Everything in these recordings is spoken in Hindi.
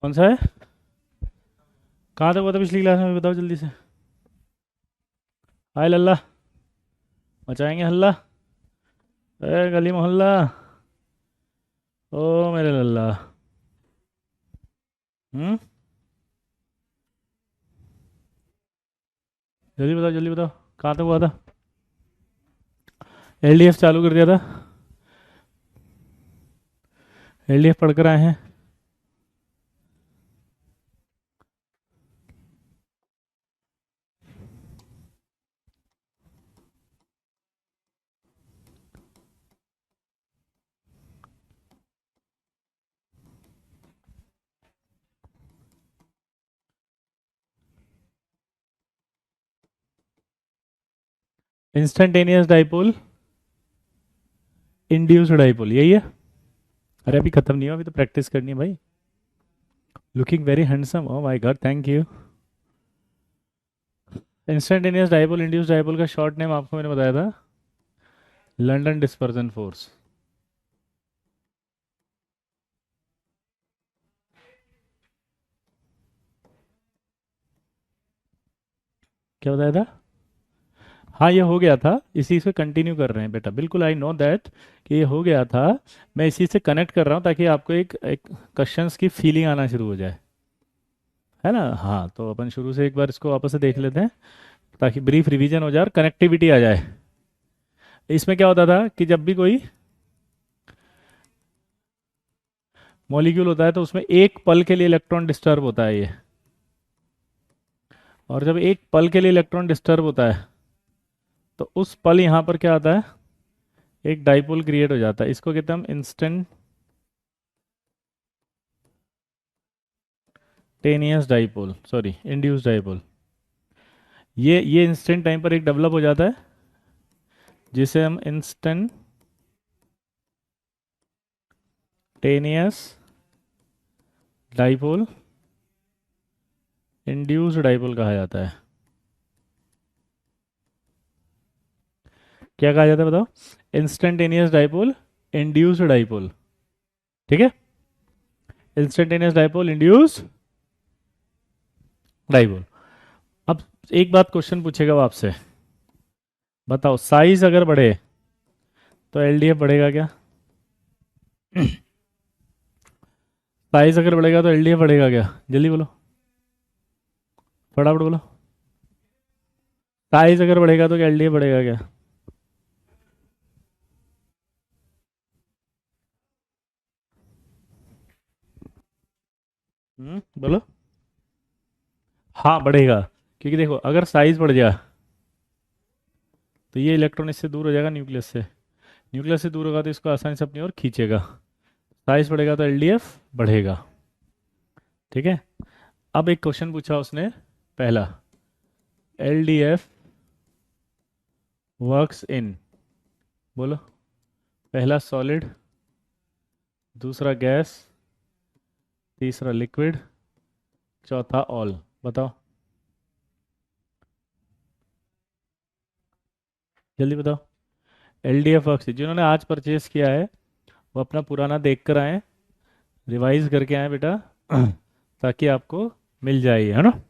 कौन सा है? कहाँ तक हुआ था पिछली क्लास में, बताओ जल्दी से। हाय लल्ला, मचाएंगे हल्ला। ए गली मोहल्ला। ओ मेरे लल्ला। हम्म। जल्दी बताओ जल्दी बताओ। कहाँ तक हुआ था? एलडीएफ चालू कर दिया था। एलडीएफ पढ़कर आए हैं। इंस्टेंटेनियस डाइपोल, इंड्यूस्ड डाइपोल, यही है। अरे अभी खत्म नहीं हुआ, अभी तो प्रैक्टिस करनी है भाई। Looking very handsome, O my God, thank you. Instantaneous dipole induced dipole का शॉर्ट नेम आपको मैंने बताया था, लंदन डिस्पर्जन फोर्स। क्या बताया था? हाँ ये हो गया था, इसी से कंटिन्यू कर रहे हैं बेटा, बिल्कुल आई नो दैट कि ये हो गया था। मैं इसी से कनेक्ट कर रहा हूँ ताकि आपको एक एक क्वेश्चंस की फीलिंग आना शुरू हो जाए, है ना। हाँ तो अपन शुरू से एक बार इसको वापस से देख लेते हैं ताकि ब्रीफ रिवीजन हो जाए और कनेक्टिविटी आ जाए। इसमें क्या होता था कि जब भी कोई मॉलिक्यूल होता है तो उसमें एक पल के लिए इलेक्ट्रॉन डिस्टर्ब होता है ये, और जब एक पल के लिए इलेक्ट्रॉन डिस्टर्ब होता है तो उस पल यहाँ पर क्या आता है, एक डाइपोल क्रिएट हो जाता है। इसको कहते हैं हम instantaneous dipole, sorry induce dipole. ये इंस्टेंट टाइम पर एक डेवलप हो जाता है जिसे हम इंस्टेंटेनियस डाइपोल, इंड्यूस्ड डाइपोल कहा जाता है। क्या कहा जाता है बताओ? Instantaneous dipole, induced dipole. ठीक है, इंस्टेंटेनियस डाइपोल, इंड्यूस्ड डाइपोल। अब एक बात क्वेश्चन पूछेगा वो आपसे, बताओ साइज अगर बढ़े तो एलडीएफ बढ़ेगा क्या? साइज अगर बढ़ेगा तो एलडीएफ बढ़ेगा क्या? जल्दी बोलो, फटाफट बोलो। साइज अगर बढ़ेगा तो क्या एलडीएफ बढ़ेगा क्या? बोलो। हाँ बढ़ेगा, क्योंकि देखो अगर साइज बढ़ गया तो ये इलेक्ट्रॉन इससे दूर हो जाएगा न्यूक्लियस से, न्यूक्लियस से दूर होगा तो इसको आसानी से अपनी ओर खींचेगा। साइज बढ़ेगा तो एलडीएफ बढ़ेगा। ठीक है। अब एक क्वेश्चन पूछा उसने, पहला, एलडीएफ वर्क्स इन, बोलो। पहला सॉलिड, दूसरा गैस, तीसरा लिक्विड, चौथा ऑल, बताओ जल्दी बताओ। एलडीएफ वर्क्स, जिन्होंने आज परचेज किया है वो अपना पुराना देख कर आए, रिवाइज करके आए बेटा, ताकि आपको मिल जाए ये, है ना।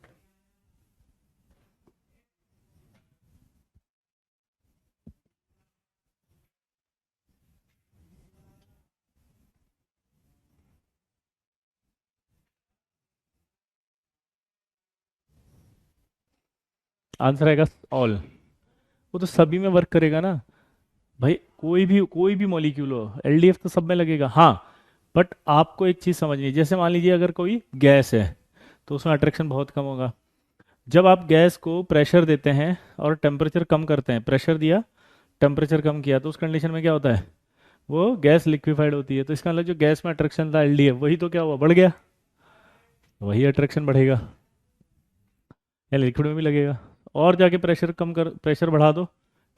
आंसर आएगा ऑल। वो तो सभी में वर्क करेगा ना भाई, कोई भी मॉलिक्यूल हो एलडीएफ तो सब में लगेगा। हाँ बट आपको एक चीज़ समझनी है, जैसे मान लीजिए अगर कोई गैस है तो उसमें अट्रैक्शन बहुत कम होगा। जब आप गैस को प्रेशर देते हैं और टेम्परेचर कम करते हैं, प्रेशर दिया टेम्परेचर कम किया, तो उस कंडीशन में क्या होता है, वो गैस लिक्विफाइड होती है। तो इसका मतलब जो गैस में अट्रैक्शन था एलडीएफ, वही तो क्या हुआ, बढ़ गया, वही अट्रैक्शन बढ़ेगा, या लिक्विड में भी लगेगा। और जाके प्रेशर कम कर, प्रेशर बढ़ा दो,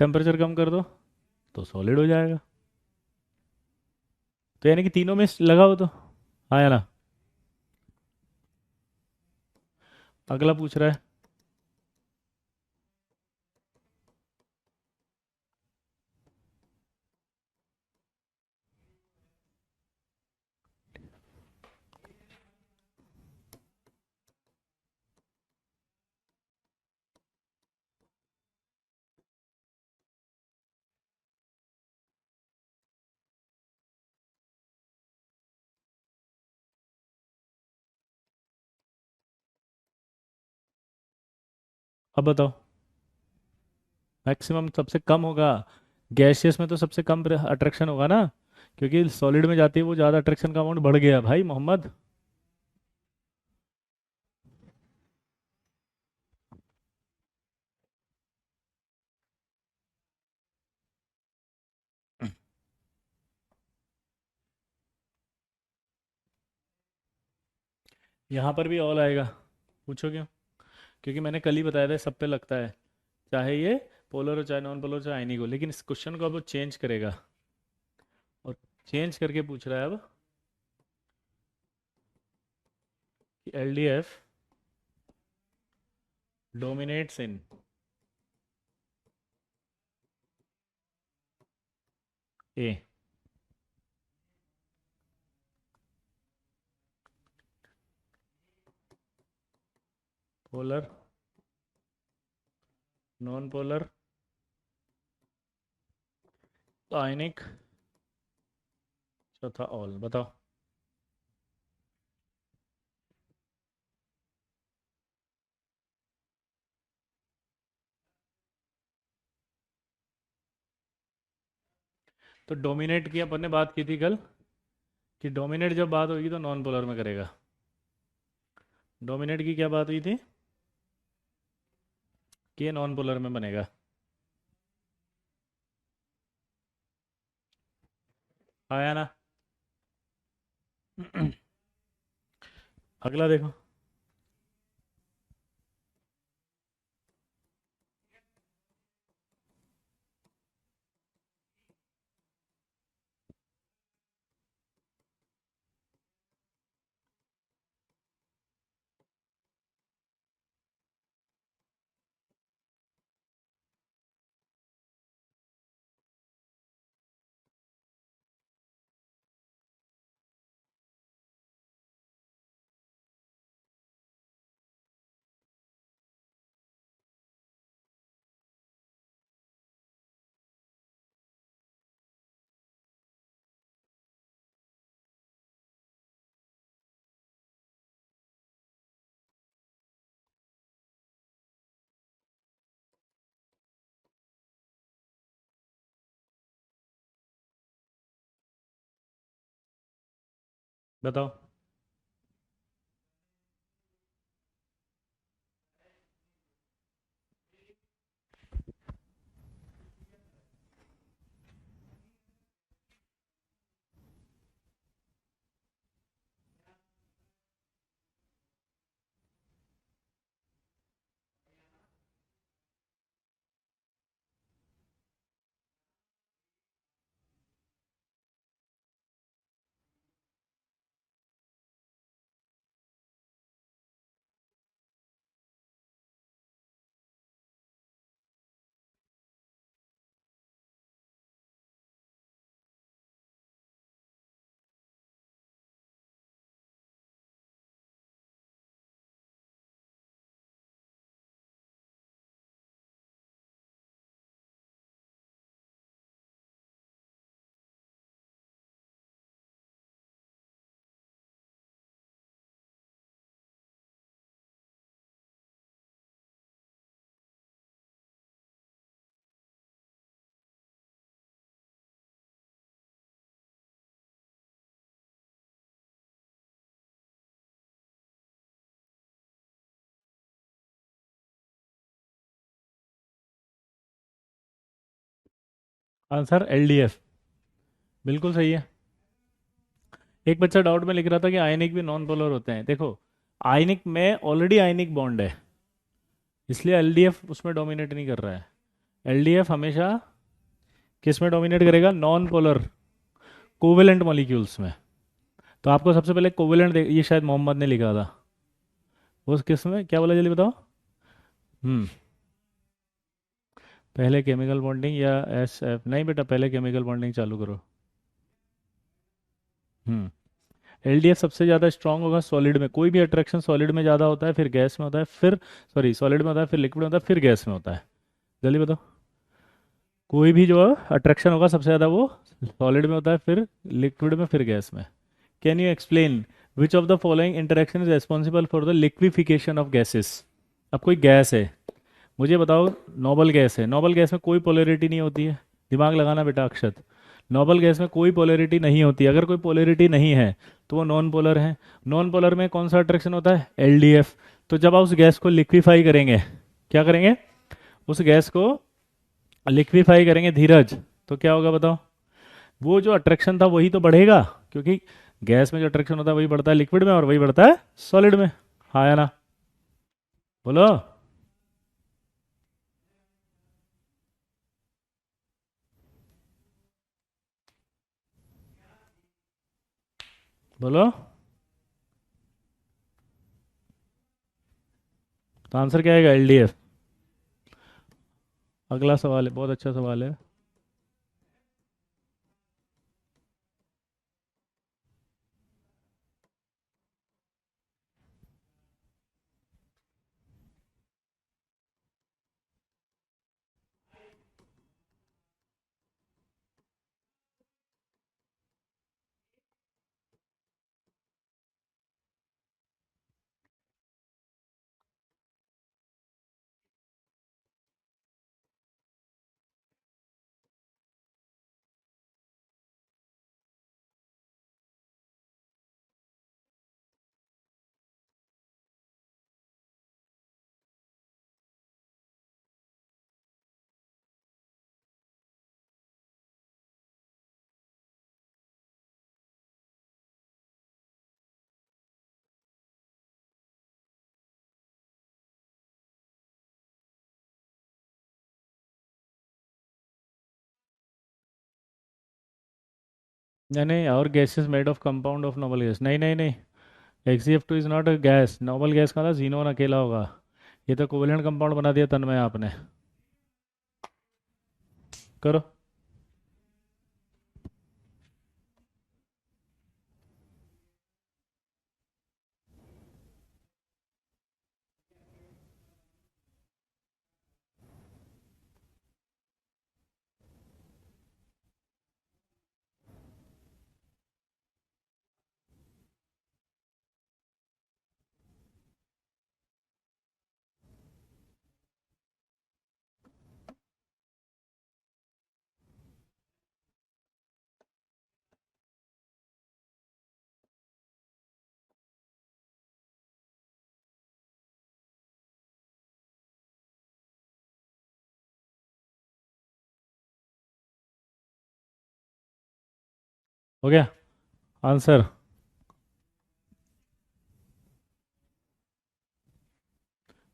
टेम्परेचर कम कर दो, तो सॉलिड हो जाएगा। तो यानी कि तीनों में लगा हो तो, हाँ या ना। अगला पूछ रहा है, अब बताओ, मैक्सिमम सबसे कम होगा। गैसियस में तो सबसे कम अट्रैक्शन होगा ना, क्योंकि सॉलिड में जाती है वो ज़्यादा, अट्रैक्शन का अमाउंट बढ़ गया भाई मोहम्मद। यहाँ पर भी ऑल आएगा। पूछो क्यों? क्योंकि मैंने कल ही बताया था सब पे लगता है, चाहे ये पोलर हो चाहे नॉन पोलर हो चाहे आयनिक हो। लेकिन इस क्वेश्चन को अब वो चेंज करेगा, और चेंज करके पूछ रहा है अब कि एलडीएफ डोमिनेट्स इन ए। पोलर, नॉन पोलर, आयनिक, चौथा ऑल। बताओ। तो डोमिनेट की अपन ने बात की थी कल, कि डोमिनेट जब बात होगी तो नॉन पोलर में करेगा। डोमिनेट की क्या बात हुई थी? कि ये नॉन पोलर में बनेगा। आया ना? अगला देखो। बताओ। आंसर एलडीएफ, बिल्कुल सही है। एक बच्चा डाउट में लिख रहा था कि आयनिक भी नॉन पोलर होते हैं। देखो, आयनिक में ऑलरेडी आयनिक बॉन्ड है, इसलिए एलडीएफ उसमें डोमिनेट नहीं कर रहा है। एलडीएफ हमेशा किस में डोमिनेट करेगा? नॉन पोलर कोवेलेंट मॉलिक्यूल्स में। तो आपको सबसे पहले कोवेलेंट, ये शायद मोहम्मद ने लिखा था, वो किस में, क्या बोला जल्दी बताओ। हम्म। पहले केमिकल बॉन्डिंग या एस एफ, नहीं बेटा, पहले केमिकल बॉन्डिंग चालू करो। हम्म। एलडीएफ सबसे ज़्यादा स्ट्रांग होगा सॉलिड में। कोई भी अट्रैक्शन सॉलिड में ज़्यादा होता है, फिर गैस में होता है, फिर सॉरी सॉलिड में होता है, फिर लिक्विड में होता है, फिर गैस में होता है। जल्दी बताओ। कोई भी जो अट्रैक्शन होगा सबसे ज़्यादा वो सॉलिड में होता है, फिर लिक्विड में, फिर गैस में। Can you explain which of the following interaction is responsible for the liquefaction of gases? अब कोई गैस है, मुझे बताओ, नोबल गैस है, नोबल गैस में कोई पोलैरिटी नहीं होती है। दिमाग लगाना बेटा अक्षत, नोबल गैस में कोई पोलैरिटी नहीं होती। अगर कोई पोलैरिटी नहीं है तो वो नॉन पोलर है। नॉन पोलर में कौन सा अट्रैक्शन होता है? एलडीएफ। तो जब आप उस गैस को लिक्विफाई करेंगे, क्या करेंगे? उस गैस को लिक्विफाई करेंगे धीरज, तो क्या होगा बताओ? वो जो अट्रैक्शन था वही तो बढ़ेगा, क्योंकि गैस में जो अट्रैक्शन होता है वही बढ़ता है लिक्विड में और वही बढ़ता है सॉलिड में। हाँ या ना? बोलो। बोलो। तो आंसर क्या आएगा? एलडीएफ। अगला सवाल है, बहुत अच्छा सवाल है। नहीं नहीं, और gases made of compound of noble gas, नहीं नहीं नहीं। HCF2 is not a gas. Noble gas का था जीनोन अकेला होगा। ये तो कोवलेंट कंपाउंड बना दिया तन्मय आपने। करो। हो गया आंसर?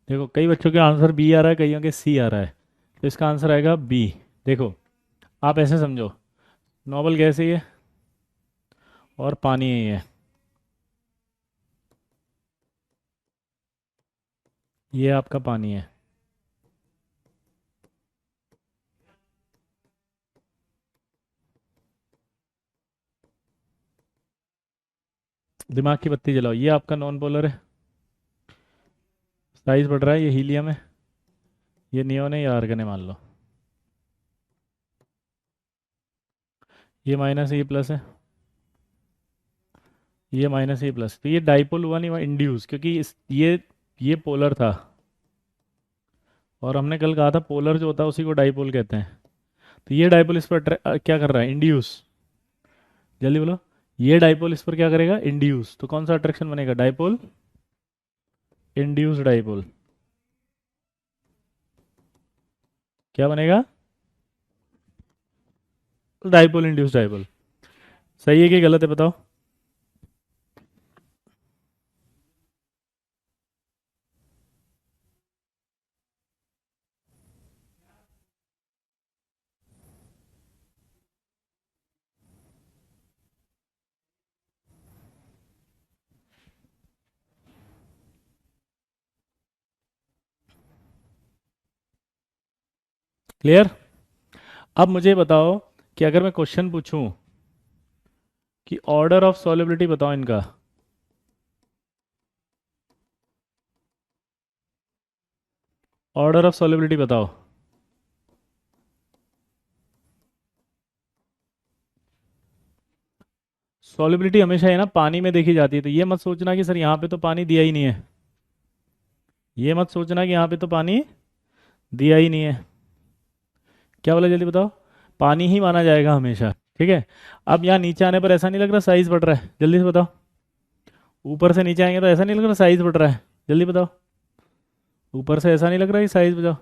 देखो, कई बच्चों के आंसर बी आ रहा है, कईयों के सी आ रहा है। तो इसका आंसर आएगा बी। देखो, आप ऐसे समझो, नोबल गैस है ये और पानी है ये आपका पानी है। दिमाग की बत्ती जलाओ, ये आपका नॉन पोलर है, साइज बढ़ रहा है, ये हीलियम है, ये नियोन है, ये आर्गन है मान लो। ये माइनस है, ये प्लस है, ये माइनस है, ये प्लस। तो ये डाइपोल हुआ नहीं, हुआ इंड्यूस, क्योंकि ये पोलर था। और हमने कल कहा था पोलर जो होता है उसी को डाइपोल कहते हैं। तो ये डाइपोल इस पर क्या कर रहा है? इंड्यूस। जल्दी बोलो। ये डाइपोल इस पर क्या करेगा? इंड्यूस। तो कौन सा अट्रैक्शन बनेगा? Dipole induce dipole. क्या बनेगा? Dipole induce dipole. सही है कि गलत है बताओ? क्लियर? अब मुझे बताओ कि अगर मैं क्वेश्चन पूछूं कि ऑर्डर ऑफ सॉल्युबिलिटी बताओ इनका। ऑर्डर ऑफ सॉल्युबिलिटी बताओ। सॉल्युबिलिटी हमेशा है ना पानी में देखी जाती है, तो ये मत सोचना कि सर यहाँ पे तो पानी दिया ही नहीं है। ये मत सोचना कि यहाँ पे तो पानी दिया ही नहीं है। क्या बोला जल्दी बताओ। पानी ही माना जाएगा हमेशा। ठीक है। अब यहाँ नीचे आने पर ऐसा नहीं लग रहा साइज बढ़ रहा है, जल्दी से बताओ। ऊपर से नीचे आएंगे तो ऐसा नहीं लग रहा साइज बढ़ रहा है, जल्दी बताओ। ऊपर से ऐसा नहीं लग रहा है साइज बताओ।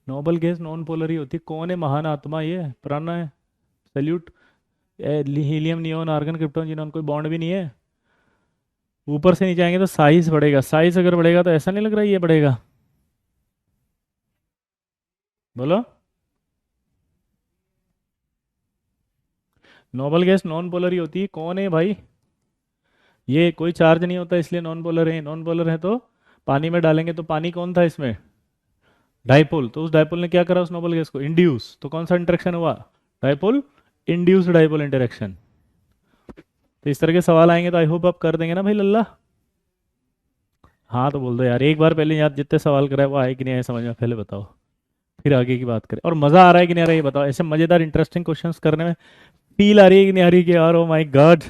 नोबल गैस नॉन पोलर ही होती है। कौन है महान आत्मा, ये पुराना है। Salute. Helium neon argon krypton xenon, कोई बॉन्ड भी नहीं है। ऊपर से नीचे आएंगे तो साइज बढ़ेगा, साइज अगर बढ़ेगा तो ऐसा नहीं लग रहा है ये बढ़ेगा। बोलो। नोबल गैस नॉन पोलर ही होती है, कौन है भाई। ये कोई चार्ज नहीं होता इसलिए नॉन पोलर है। नॉन पोलर है तो पानी में डालेंगे तो पानी कौन था इसमें, डाइपोल। तो उस डाइपोल ने क्या करा उस नोबल गैस को, इंड्यूस। तो कौन सा इंटरेक्शन हुआ, डाइपोल, इंड्यूस डाइपोल इंटरेक्शन। तो इस तरह के सवाल आएंगे तो आई होप आप कर देंगे ना भाई लल्ला। हाँ तो बोल दो यार, एक बार पहले यार जितने सवाल कराए वो आए कि नहीं आए समझ में, पहले बताओ। फिर आगे की बात करें। और मजा आ रहा है कि नहीं आ रहा है ये बताओ, ऐसे मजेदार इंटरेस्टिंग क्वेश्चंस करने में फील आ रही है कि नहीं आ रही कि यार ओ माय गॉड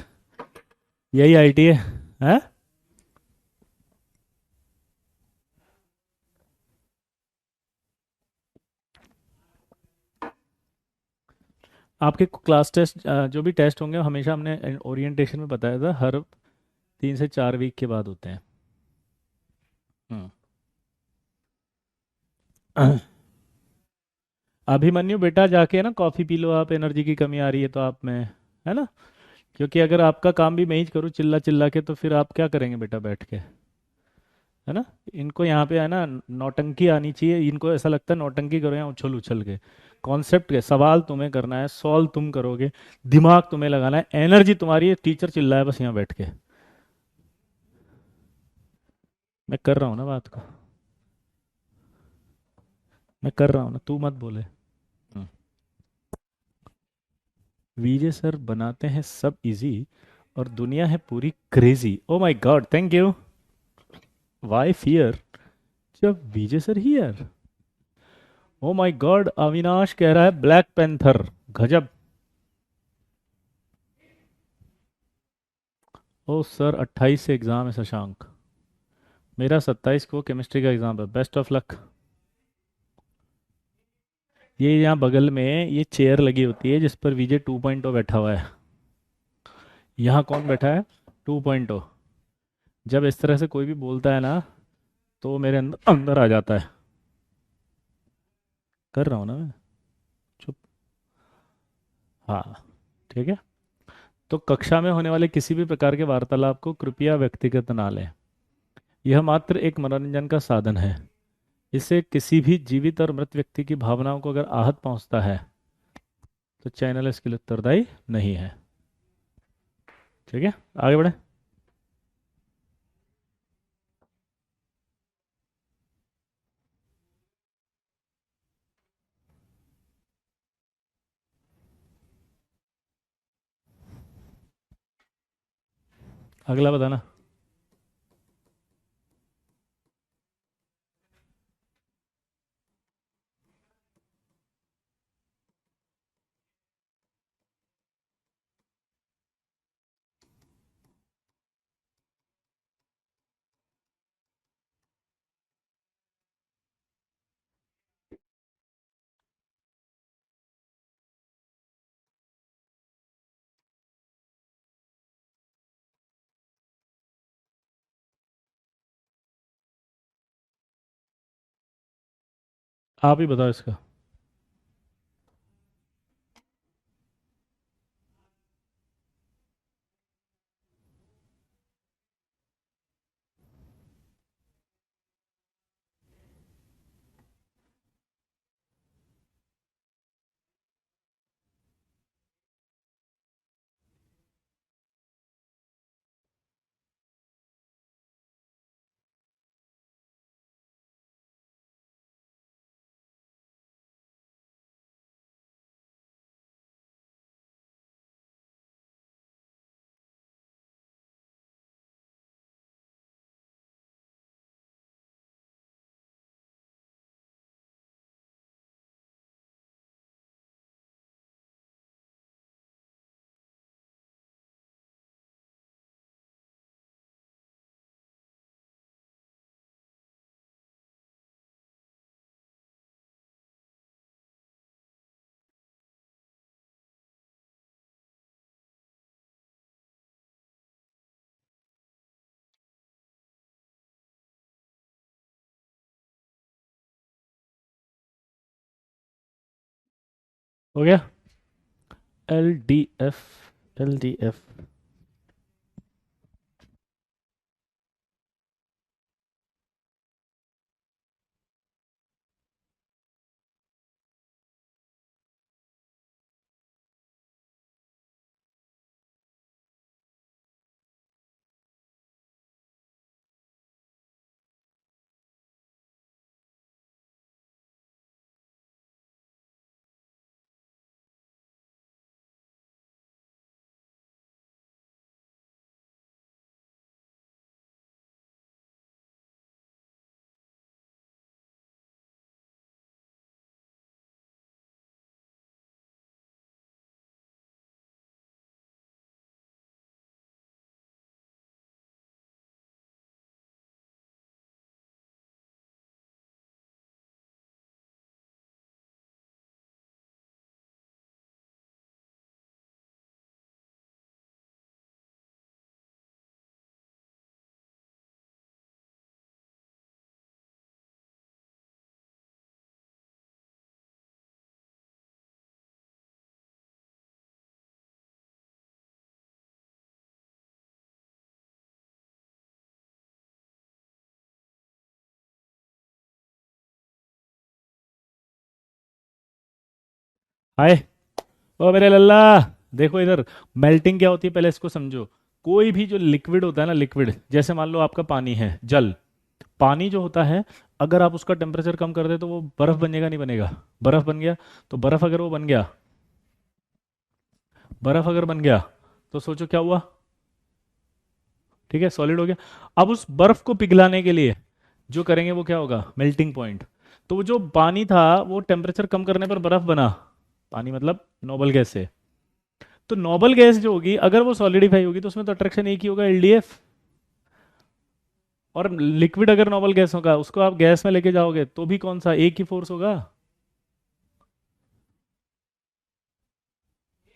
यही आईटी है। हैं? आपके क्लास टेस्ट जो भी टेस्ट होंगे हमेशा हमने ओरिएंटेशन में बताया था हर 3 से 4 वीक के बाद होते हैं। हम्म। अभिमन्यु बेटा जाके ना कॉफ़ी पी लो आप, एनर्जी की कमी आ रही है तो आप में, है ना। क्योंकि अगर आपका काम भी मैं ही करूँ चिल्ला चिल्ला के तो फिर आप क्या करेंगे बेटा बैठ के, है ना। इनको यहाँ पे है ना नौटंकी आनी चाहिए, इनको ऐसा लगता है नौटंकी करो यहाँ उछल उछल के। कॉन्सेप्ट के सवाल तुम्हें करना है, सॉल्व तुम करोगे, दिमाग तुम्हें लगाना है, एनर्जी तुम्हारी है, टीचर चिल्लाए बस यहाँ बैठ के। मैं कर रहा हूँ ना बात को, मैं कर रहा हूँ ना, तू मत बोले। हम्म। वीजे सर बनाते हैं सब इजी और दुनिया है पूरी crazy. Oh my God thank you. Why fear जब VJ sir here. Oh my God Avinash कह रहा है ब्लैक पैंथर। गजब। ओ सर 28 से एग्जाम है शशांक। मेरा 27 को केमिस्ट्री का एग्जाम है, बेस्ट ऑफ लक। ये यहाँ बगल में ये चेयर लगी होती है जिस पर वीजे 2.0 बैठा हुआ है। यहाँ कौन बैठा है, 2.0। जब इस तरह से कोई भी बोलता है ना तो मेरे अंदर अंदर आ जाता है। कर रहा हूँ ना मैं। चुप। हाँ। ठीक है। तो कक्षा में होने वाले किसी भी प्रकार के वार्तालाप को कृपया व्यक्तिगत ना लें। यह मात्र एक मनोरंजन का साधन है। इससे किसी भी जीवित और मृत व्यक्ति की भावनाओं को अगर आहत पहुंचता है तो चैनल इसके लिए उत्तरदायी नहीं है। ठीक है। आगे बढ़े। अगला बताना। आप ही बताओ इसका। हो गया। L D F, L D F. Hi. ओ मेरे लल्ला, देखो इधर। मेल्टिंग क्या होती है पहले इसको समझो। कोई भी जो लिक्विड होता है ना, लिक्विड जैसे मान लो आपका पानी है, जल। पानी जो होता है, अगर आप उसका टेम्परेचर कम कर दे तो वो बर्फ बनेगा नहीं बनेगा? बर्फ बन गया। तो बर्फ अगर वो बन गया, बर्फ अगर बन गया, तो सोचो क्या हुआ। ठीक है, सॉलिड हो गया। अब उस बर्फ को पिघलाने के लिए जो करेंगे वो क्या होगा? Melting point. तो वो जो पानी था वो टेम्परेचर कम करने पर बर्फ बना। पानी मतलब नोबल गैस से। तो नोबल गैस जो होगी, अगर वो सॉलिडिफाई होगी तो उसमें तो अट्रैक्शन एक ही होगा, एलडीएफ। और लिक्विड अगर नोबल गैस होगा, उसको आप गैस में लेके जाओगे तो भी कौन सा एक ही फोर्स होगा?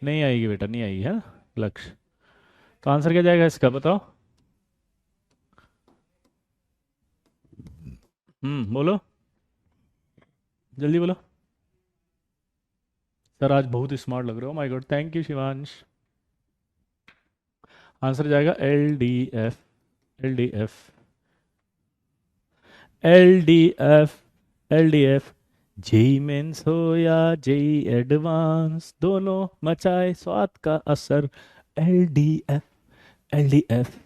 नहीं आएगी बेटा, नहीं आएगी, है ना लक्ष्य? तो आंसर क्या जाएगा इसका, बताओ। बोलो, जल्दी बोलो। सर आज बहुत स्मार्ट लग रहे हो, my God, thank you Shivansh. Answer जाएगा L D F, L D F, L D F, L D F. JEE mains हो या जेई एडवांस, दोनों मचाए स्वाद का असर। L D F, L D F.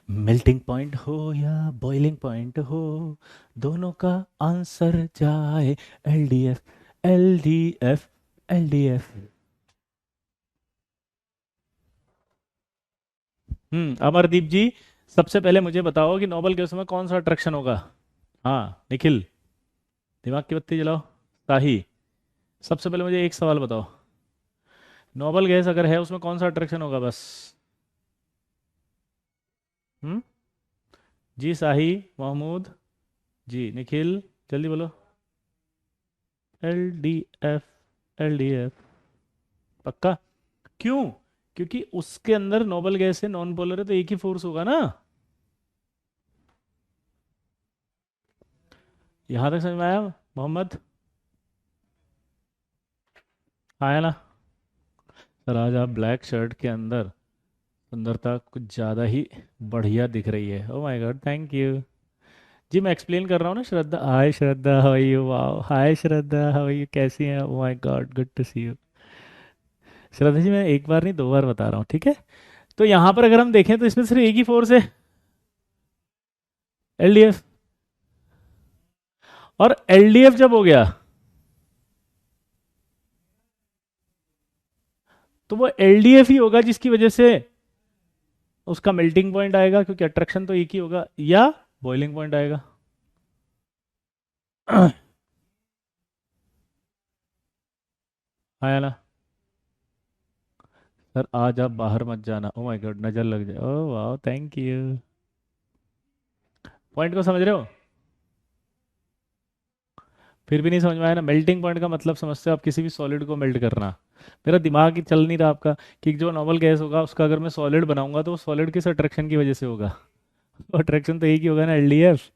Melting point हो या बॉइलिंग पॉइंट हो, दोनों का आंसर जाए L D F, L D F, L D F. Amardeep ji, सबसे पहले मुझे बताओ कि नोबल गैसों में कौन सा अट्रैक्शन होगा? हाँ निखिल, दिमाग की बत्ती जलाओ। साही, सबसे पहले मुझे एक सवाल बताओ। नोबल गैस अगर है उसमें कौन सा अट्रैक्शन होगा बस? हम्म जी साही, महमूद, जी निखिल, जल्दी बोलो। L D F, L D F. पक्का? क्यों? क्योंकि उसके अंदर नोबल गैस है, नॉन पोलर है, तो एक ही फोर्स होगा ना। यहां तक समझ में आया मोहम्मद? आया ना? सर आज आप ब्लैक शर्ट के अंदर सुंदरता कुछ ज़्यादा ही बढ़िया दिख रही है। Oh my God, thank you. जी मैं एक्सप्लेन कर रहा हूँ ना। Shraddha, hi Shraddha, how are you? Wow, hi Shraddha, how are you? कैसी हैं? Oh my God, good to see you. Shraddha ji मैं एक बार नहीं दो बार बता रहा हूँ, ठीक है? तो यहाँ पर अगर हम देखें तो इसमें सिर्फ एक ही फोर्स है, एलडीएफ। और एलडीएफ जब हो गया तो वो एलडीएफ ही होगा जिसकी वजह से उसका मेल्टिंग पॉइंट आएगा, क्योंकि अट्रैक्शन तो एक ही होगा, या बॉइलिंग पॉइंट आएगा। आया ना? सर आज आप बाहर मत जाना, ओ माय गॉड, नजर लग जाए। ओ वाह, थैंक यू। पॉइंट को समझ रहे हो? फिर भी नहीं समझ में आया ना? मेल्टिंग पॉइंट का मतलब समझते हो आप? किसी भी सॉलिड को मेल्ट करना। मेरा दिमाग ही चल नहीं रहा आपका कि जो नॉर्मल गैस होगा उसका अगर मैं सॉलिड बनाऊंगा तो वो सॉलिड किस अट्रैक्शन की वजह से होगा? अट्रैक्शन तो एक ही होगा ना, एलडीएफ।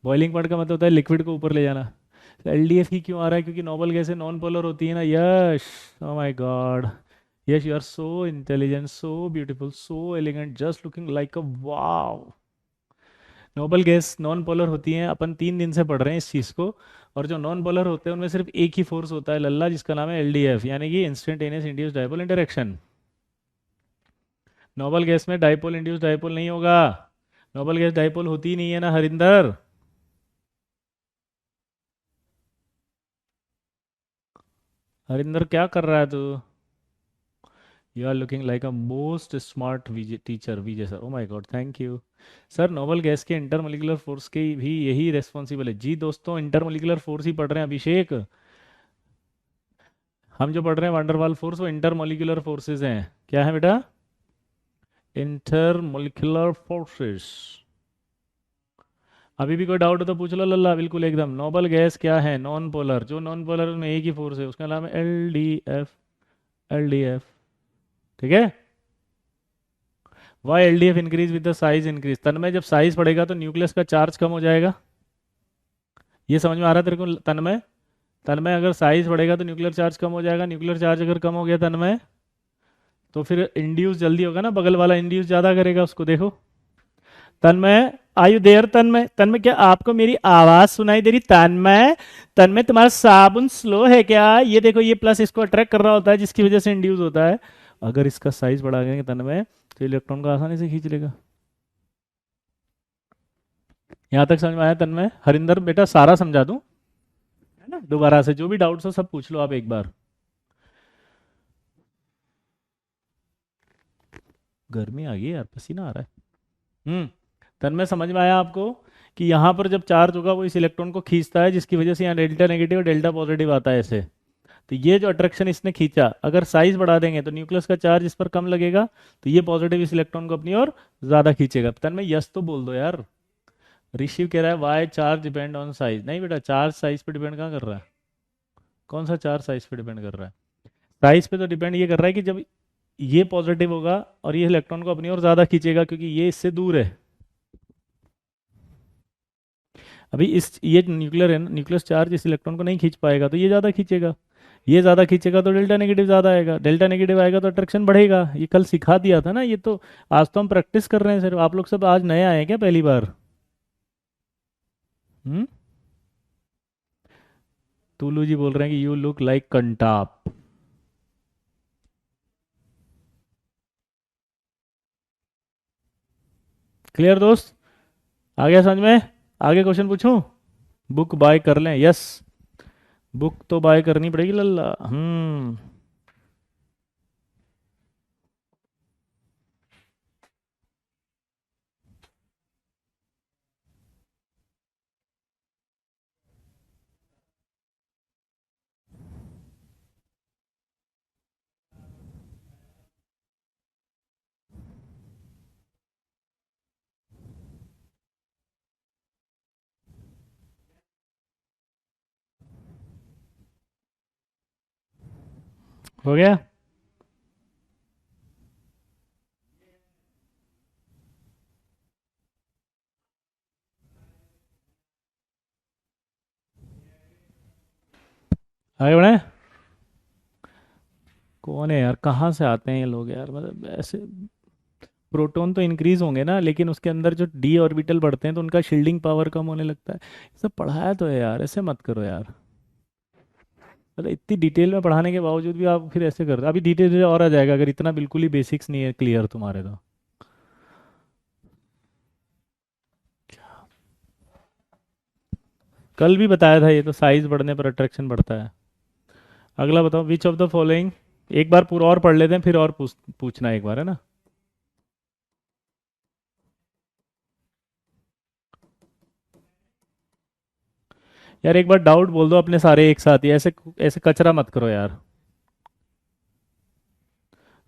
बॉइलिंग पॉइंट का मतलब होता है लिक्विड को ऊपर ले जाना। एलडीएफ ही क्यों आ रहा है? क्योंकि नोबल गैसें नॉन पोलर होती है ना। Yash, oh my god, Yash, you are so intelligent, so beautiful, so elegant, just looking like a wow. Noble gas non polar होती हैं, अपन 3 दिन से पढ़ रहे हैं इस चीज़ को। और जो नॉन पोलर होते हैं उनमें सिर्फ एक ही फोर्स होता है लल्ला, जिसका नाम है एलडीएफ, यानी कि instantaneous induce dipole interaction. Noble gas में डाइपोल इंड्यूस डाइपोल नहीं होगा। नोबल गैस डाइपोल होती ही नहीं है ना हरिंदर। हरिंदर क्या कर रहा है तू? You are looking like a most smart teacher Vijay sir, oh my God, thank you sir. Noble gas के इंटरमोलिकुलर फोर्स के भी यही रेस्पॉन्सिबल है जी दोस्तों। इंटरमोलिकुलर फोर्स ही पढ़ रहे हैं अभिषेक। हम जो पढ़ रहे हैं वंडरवाल फोर्स, वो इंटरमोलिकुलर फोर्सेस हैं। क्या है बेटा? Intermolecular forces. अभी भी कोई डाउट हो तो पूछ लो लल्ला, बिल्कुल एकदम। नोबल गैस क्या है? Non polar. जो नॉन पोलर में एक ही फोर्स है उसका नाम है L D F. L D F, ठीक है। Why L D F increase with the size increase? Tanmay, जब साइज बढ़ेगा तो न्यूक्लियस का चार्ज कम हो जाएगा। ये समझ में आ रहा है तेरे को तन्मय? तन्मय, अगर साइज बढ़ेगा तो न्यूक्लियर चार्ज कम हो जाएगा। न्यूक्लियर चार्ज अगर कम हो गया तन्मय, तो फिर इंड्यूस जल्दी होगा ना, बगल वाला इंड्यूस ज्यादा करेगा उसको। देखो तन्मय, आयु देयर? तन्मय, तन्मय, क्या आपको मेरी आवाज सुनाई दे रही? तन्मय, तन्मय, तुम्हारा साबुन स्लो है क्या? ये देखो, ये प्लस इसको अट्रैक्ट कर रहा होता है, जिसकी वजह से इंड्यूस होता है। अगर इसका साइज बढ़ा देंगे तन्मय, तो इलेक्ट्रॉन को आसानी से खींच लेगा। यहाँ तक समझ में आया तन्मय? हरिंदर बेटा सारा समझा दूं, है ना? दोबारा से जो भी डाउट्स हो सब पूछ लो आप एक बार। गर्मी आ गई यार, पसीना आ रहा है। तन्मय, समझ में आया आपको कि यहाँ पर जब चार्ज होगा वो इस इलेक्ट्रॉन को खींचता है, जिसकी वजह से यहाँ डेल्टा नेगेटिव और डेल्टा पॉजिटिव आता है ऐसे। तो ये जो अट्रैक्शन इसने खींचा, अगर साइज बढ़ा देंगे तो न्यूक्लियस का चार्ज इस पर कम लगेगा, तो ये पॉजिटिव इस इलेक्ट्रॉन को अपनी ओर ज्यादा खींचेगा। तन्मय यस तो बोल दो यार। ऋषिव कह रहा है why charge depend on size? नहीं बेटा, चार्ज साइज पे डिपेंड कहाँ कर रहा है? कौन सा चार्ज साइज पे डिपेंड कर रहा है? साइज पे तो डिपेंड ये कर रहा है कि जब ये पॉजिटिव होगा और ये इलेक्ट्रॉन को अपनी ओर ज्यादा खींचेगा, क्योंकि ये इससे दूर है। अभी इस ये न्यूक्लियर है, न्यूक्लियस चार्ज इस इलेक्ट्रॉन को नहीं खींच पाएगा, तो ये ज़्यादा खींचेगा। ये ज़्यादा खींचेगा तो डेल्टा नेगेटिव ज़्यादा आएगा। डेल्टा नेगेटिव आएगा तो अट्रैक्शन बढ़ेगा। ये कल सिखा दिया था ना ये तो। आज तो हम प्रैक्टिस कर रहे हैं सिर्फ। आप लोग सब आज नए आए हैं क्या पहली बार? हम्म। टूलू जी बोल रहे हैं कि you look like Kantap. Clear दोस्त? आ गया समझ में? आगे क्वेश्चन पूछूं? बुक बाय कर लें? यस, बुक तो बाय करनी पड़ेगी लल्ला। हो गया? आगे बढ़े। कौन है यार, कहाँ से आते हैं ये लोग यार? मतलब ऐसे प्रोटॉन तो इंक्रीज होंगे ना, लेकिन उसके अंदर जो डी ऑर्बिटल बढ़ते हैं तो उनका शील्डिंग पावर कम होने लगता है। ये सब पढ़ाया तो है यार, ऐसे मत करो यार। मतलब इतनी डिटेल में पढ़ाने के बावजूद भी आप फिर ऐसे कर रहे हो। अभी धीरे धीरे और आ जाएगा, अगर इतना बिल्कुल ही बेसिक्स नहीं है क्लियर तुम्हारे तो। कल भी बताया था, ये तो साइज बढ़ने पर अट्रैक्शन बढ़ता है। अगला बताओ, विच ऑफ द फॉलोइंग? एक बार पूरा और पढ़ लेते हैं, फिर और पूछना एक बार, है ना? यार एक बार डाउट बोल दो अपने सारे एक साथ ही, ऐसे ऐसे कचरा मत करो यार।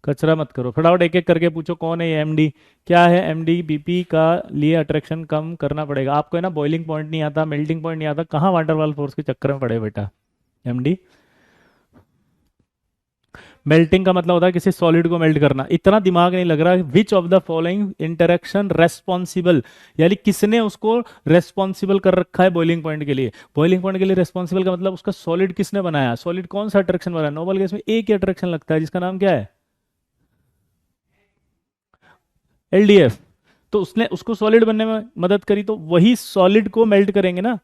कचरा मत करो, फटाफट एक एक करके पूछो। कौन है ये एमडी? क्या है एमडी? बीपी का लिए अट्रैक्शन कम करना पड़ेगा आपको, है ना? बॉइलिंग पॉइंट नहीं आता, मेल्टिंग पॉइंट नहीं आता, कहाँ वांडरवाल फोर्स के चक्कर में पड़े बेटा। एमडी मेल्टिंग का मतलब होता है किसी सॉलिड को मेल्ट करना। इतना दिमाग नहीं लग रहा। Which of the following interaction responsible, यानी किसने उसको रेस्पॉन्सिबल कर रखा है बॉइलिंग पॉइंट के लिए। बॉइलिंग पॉइंट के लिए रेस्पॉन्सिबल का मतलब उसका सॉलिड किसने बनाया, सॉलिड कौन सा अट्रैक्शन बनाया। नोबल गैस में एक ही अट्रैक्शन लगता है जिसका नाम क्या है, एलडीएफ। तो उसने उसको सॉलिड बनने में मदद करी, तो वही सॉलिड को मेल्ट करेंगे ना।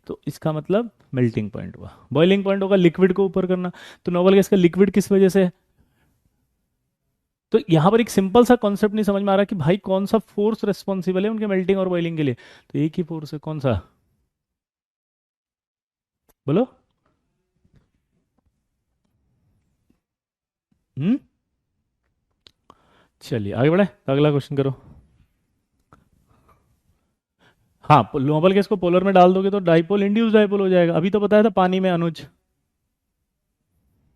तो इसका मतलब मेल्टिंग पॉइंट हुआ। बॉइलिंग पॉइंट होगा लिक्विड को ऊपर करना। तो नोबल गैस का लिक्विड किस वजह से है? तो यहां पर एक सिंपल सा कॉन्सेप्ट नहीं समझ में आ रहा कि भाई कौन सा फोर्स रेस्पॉन्सिबल है उनके मेल्टिंग और बॉइलिंग के लिए। तो एक ही फोर्स है, कौन सा, बोलो। हम्म। चलिए आगे बढ़े, अगला क्वेश्चन करो। हाँ, नोबल गैस को पोलर में डाल दोगे तो डाइपोल इंड्यूस डाइपोल हो जाएगा। अभी तो बताया था पानी में अनुज,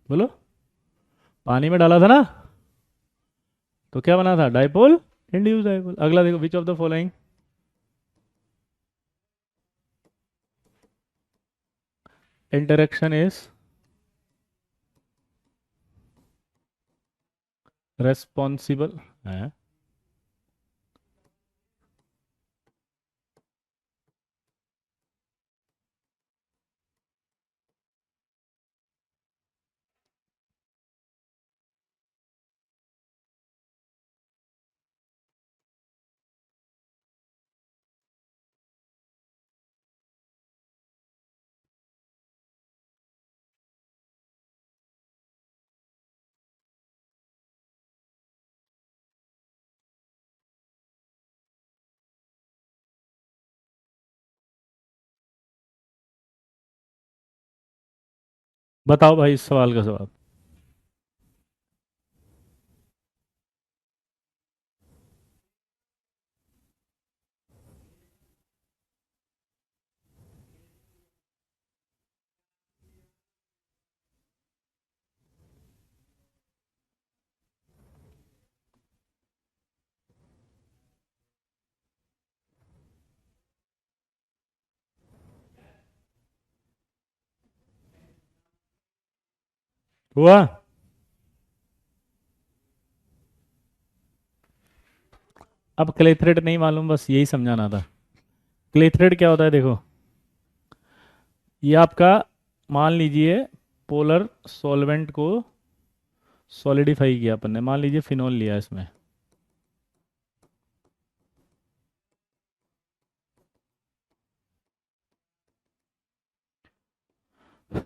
बोलो। पानी में डाला था ना, तो क्या बना था, डाइपोल इंड्यूस डाइपोल। अगला देखो, which of the following interaction is responsible है। बताओ भाई इस सवाल का जवाब। हुआ। अब क्लेथरेट नहीं मालूम, बस यही समझाना था। क्लेथरेट क्या होता है, देखो। ये आपका, मान लीजिए पोलर सॉल्वेंट को सॉलिडिफाई किया अपन ने, मान लीजिए फिनॉल लिया इसमें।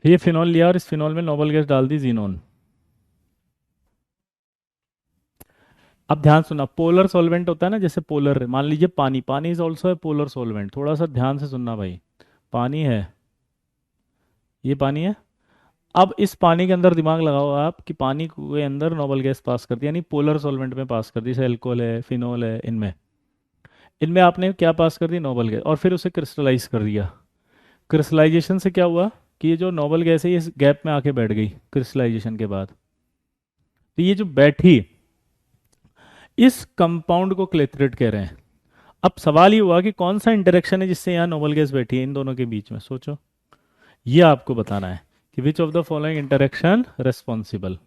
ये फिनॉल लिया और इस फिनॉल में नोबल गैस डाल दी, जीनोन। अब ध्यान सुनना, पोलर सॉल्वेंट होता है ना, जैसे पोलर, मान लीजिए पानी, पानी इज ऑल्सो है पोलर सॉल्वेंट। थोड़ा सा ध्यान से सुनना भाई। पानी है, ये पानी है। अब इस पानी के अंदर दिमाग लगाओ आप कि पानी के अंदर नोबल गैस पास कर दी, यानी पोलर सॉल्वेंट में पास कर दी, जैसे अल्कोहल है, फिनॉल है, इनमें। इनमें आपने क्या पास कर दी, नोबल गैस, और फिर उसे क्रिस्टलाइज कर दिया। क्रिस्टलाइजेशन से क्या हुआ कि ये जो नोबल गैस है ये इस गैप में आके बैठ गई क्रिस्टलाइजेशन के बाद। तो ये जो बैठी, इस कंपाउंड को क्लेथरेट कह रहे हैं। अब सवाल ये हुआ कि कौन सा इंटरेक्शन है जिससे यहाँ नोबल गैस बैठी है इन दोनों के बीच में, सोचो। ये आपको बताना है कि which of the following interaction responsible.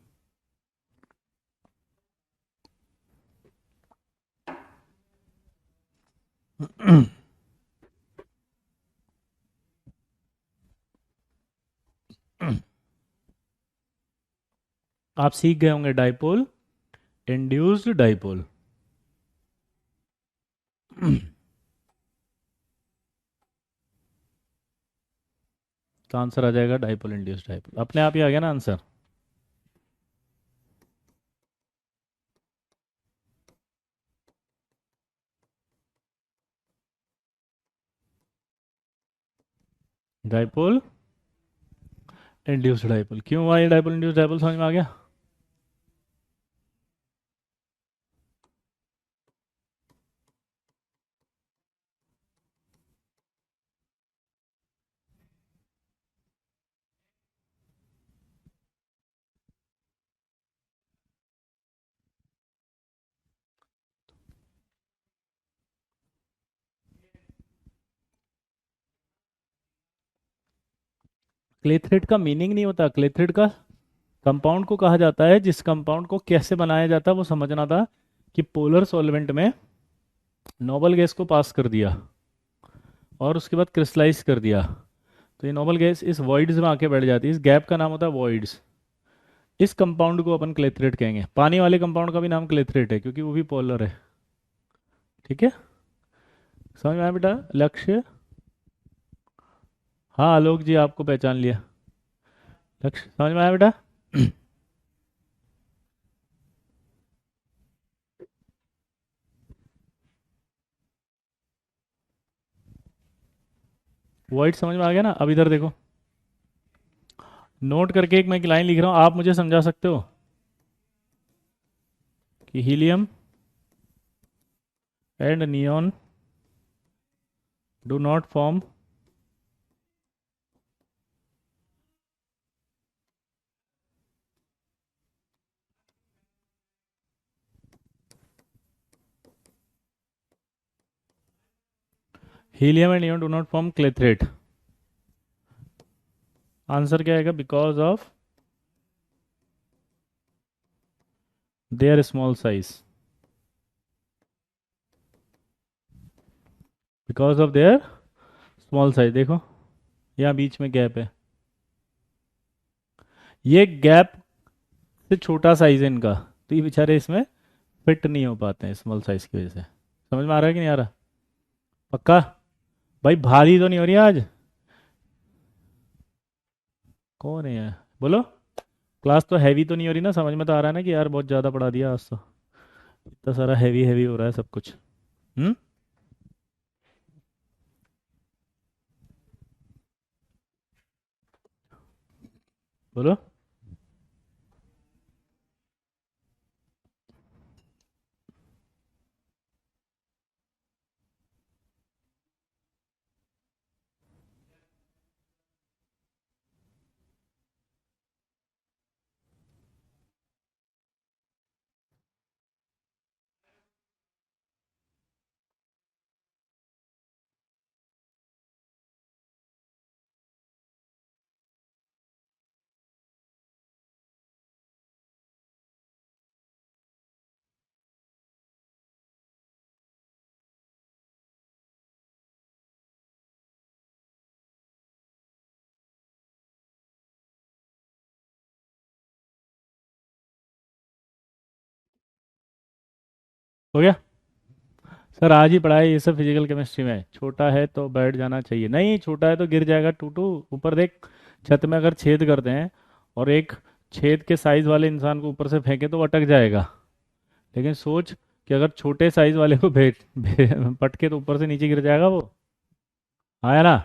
आप सीख गए होंगे डाइपोल, इंड्यूस्ड डाइपोल। तो आंसर आ जाएगा डाइपोल इंड्यूस्ड डाइपोल, अपने आप ही आ गया ना आंसर। डाइपोल इंड्यूस्ड डाइपोल, क्यों हुआ ये डाइपोल इंड्यूस्ड डाइपोल, समझ में आ गया। क्लेथरेट का मीनिंग नहीं होता, क्लेथरेट का कंपाउंड को कहा जाता है जिस कंपाउंड को कैसे बनाया जाता है वो समझना था, कि पोलर सॉल्वेंट में नोबल गैस को पास कर दिया और उसके बाद क्रिस्टलाइज कर दिया, तो ये नोबल गैस इस वॉइड्स में आके बैठ जाती है। इस गैप का नाम होता है वॉइड्स। इस कंपाउंड को अपन क्लेथरेट कहेंगे। पानी वाले कंपाउंड का भी नाम क्लेथरेट है क्योंकि वो भी पोलर है। ठीक है, समझ में आया बेटा लक्ष्य? हाँ आलोक जी, आपको पहचान लिया। लक्ष्य समझ में आया बेटा? वॉइड समझ में आ गया ना? अब इधर देखो, नोट करके एक मैं एक लाइन लिख रहा हूँ, आप मुझे समझा सकते हो कि helium and neon do not form helium and neon do not form clathrate. Answer क्या आएगा? Because of their small size. Because of their small size. देखो यहाँ बीच में गैप है, ये गैप से छोटा साइज है इनका, तो ये बेचारे इसमें फिट नहीं हो पाते हैं स्मॉल साइज की वजह से। समझ में आ रहा है कि नहीं आ रहा? पक्का? भाई भारी तो नहीं हो रही आज? कौन है यार, बोलो। क्लास तो हैवी तो नहीं हो रही ना? समझ में तो आ रहा है ना कि यार बहुत ज़्यादा पढ़ा दिया आज तो, इतना सारा हैवी हैवी हो रहा है सब कुछ। हम्म, बोलो। हो गया? सर आज ही पढ़ाया ये सब फिजिकल केमिस्ट्री में, छोटा है तो बैठ जाना चाहिए। नहीं, छोटा है तो गिर जाएगा टूटू। ऊपर देख, छत में अगर छेद करते हैं और एक छेद के साइज वाले इंसान को ऊपर से फेंके तो वो अटक जाएगा। लेकिन सोच कि अगर छोटे साइज वाले को पटके तो ऊपर से नीचे गिर जाएगा वो। आया ना?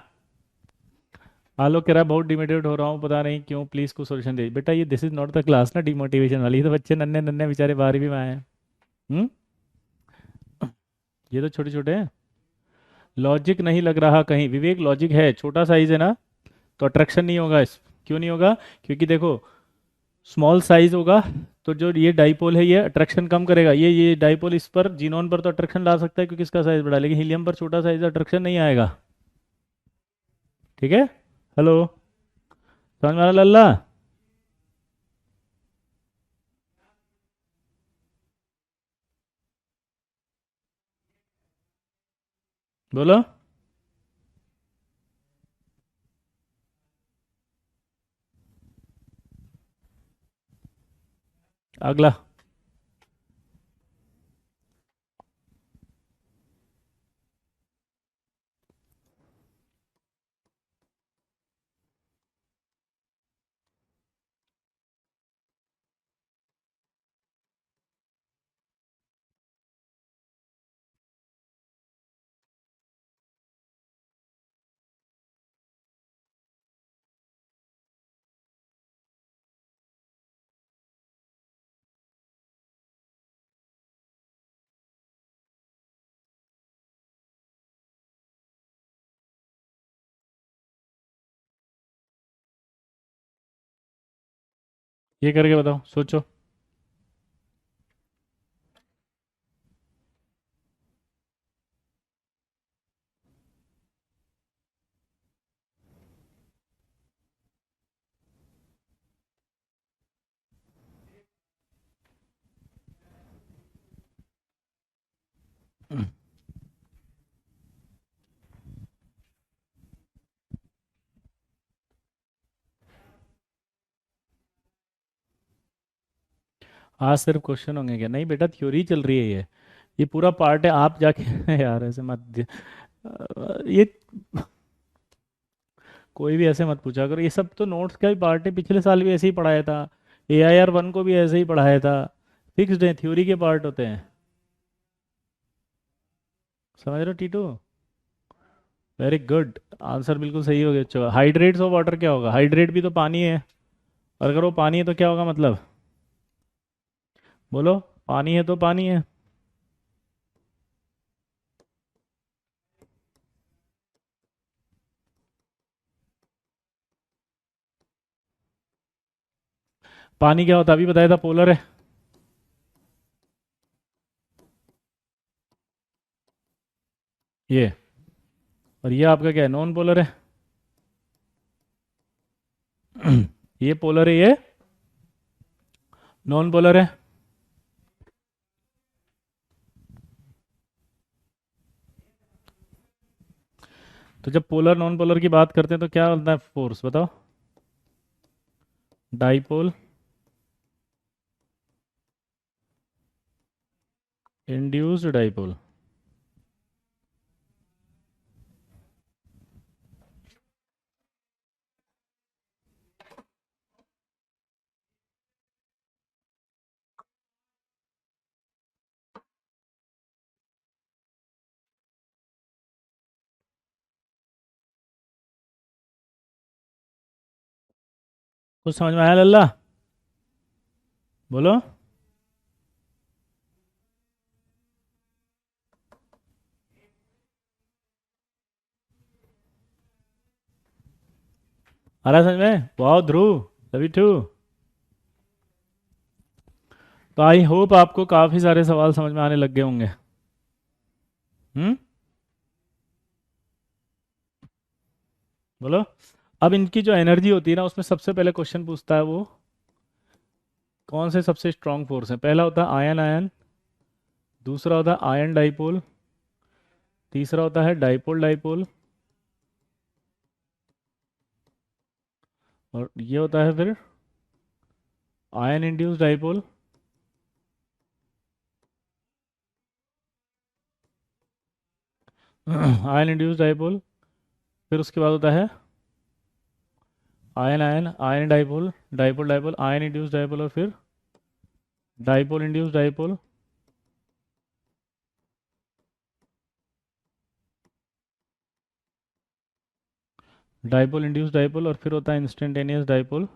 आलोक कह रहा है बहुत डिमोटिवेट हो रहा हूँ, पता नहीं क्यों, प्लीज को सोल्यूशन दे। बेटा ये this is not the class ना डिमोटिवेशन वाली, ये तो बच्चे नन्हे नन्हे बेचारे 12वीं में आए हैं। हम्म, ये तो छोटे छोटे हैं। लॉजिक नहीं लग रहा कहीं विवेक? लॉजिक है, छोटा साइज है ना, तो अट्रैक्शन नहीं होगा इस। क्यों नहीं होगा? क्योंकि देखो, स्मॉल साइज होगा तो जो ये डाइपोल है ये अट्रैक्शन कम करेगा। ये डाइपोल इस पर जीनोन पर तो अट्रैक्शन ला सकता है क्योंकि इसका साइज बड़ा है, लेकिन हीलियम पर छोटा साइज अट्रैक्शन नहीं आएगा। ठीक है? हेलो, समझ में आ रहा लल्ला? बोलो। अगला। ये करके बताओ, सोचो। आज सिर्फ क्वेश्चन होंगे क्या? नहीं बेटा, थ्योरी चल रही है ये पूरा पार्ट है। आप जाके यार ऐसे मत ये कोई भी ऐसे मत पूछा करो, ये सब तो नोट्स का ही पार्ट है, पिछले साल भी ऐसे ही पढ़ाया था। AIR 1 को भी ऐसे ही पढ़ाया था। फिक्स्ड है, थ्योरी के पार्ट होते हैं। समझ रहे हो टीटू? Very good. आंसर बिल्कुल सही हो गया। अच्छा, हाइड्रेट्स ऑफ वाटर क्या होगा? हाइड्रेट भी तो पानी है, और अगर वो पानी है तो क्या होगा मतलब? बोलो। पानी है तो पानी है। पानी क्या होता है? अभी बताया था, पोलर है। ये, और ये आपका क्या है? नॉन पोलर है। ये पोलर है, ये नॉन पोलर है। तो जब पोलर नॉन पोलर की बात करते हैं तो क्या होता है फोर्स, बताओ? Dipole, induced dipole. कुछ समझ में आया लल्ला? बोलो। आ रहा है समझ में? वाह ध्रुव, लव यू टू। तो आई होप आपको काफी सारे सवाल समझ में आने लग गए होंगे। हम्म। बोलो। अब इनकी जो एनर्जी होती है ना, उसमें सबसे पहले क्वेश्चन पूछता है वो, कौन से सबसे स्ट्रांग फोर्स है? पहला होता है आयन आयन, दूसरा होता है आयन डाइपोल, तीसरा होता है डाइपोल डाइपोल, और ये होता है फिर ion induced dipole. Ion induced dipole. फिर उसके बाद होता है ion ion, ion dipole, dipole dipole, ion induced dipole, और फिर dipole induced dipole. Dipole induced dipole, और फिर होता है इंस्टेंटेनियस डाइपोल।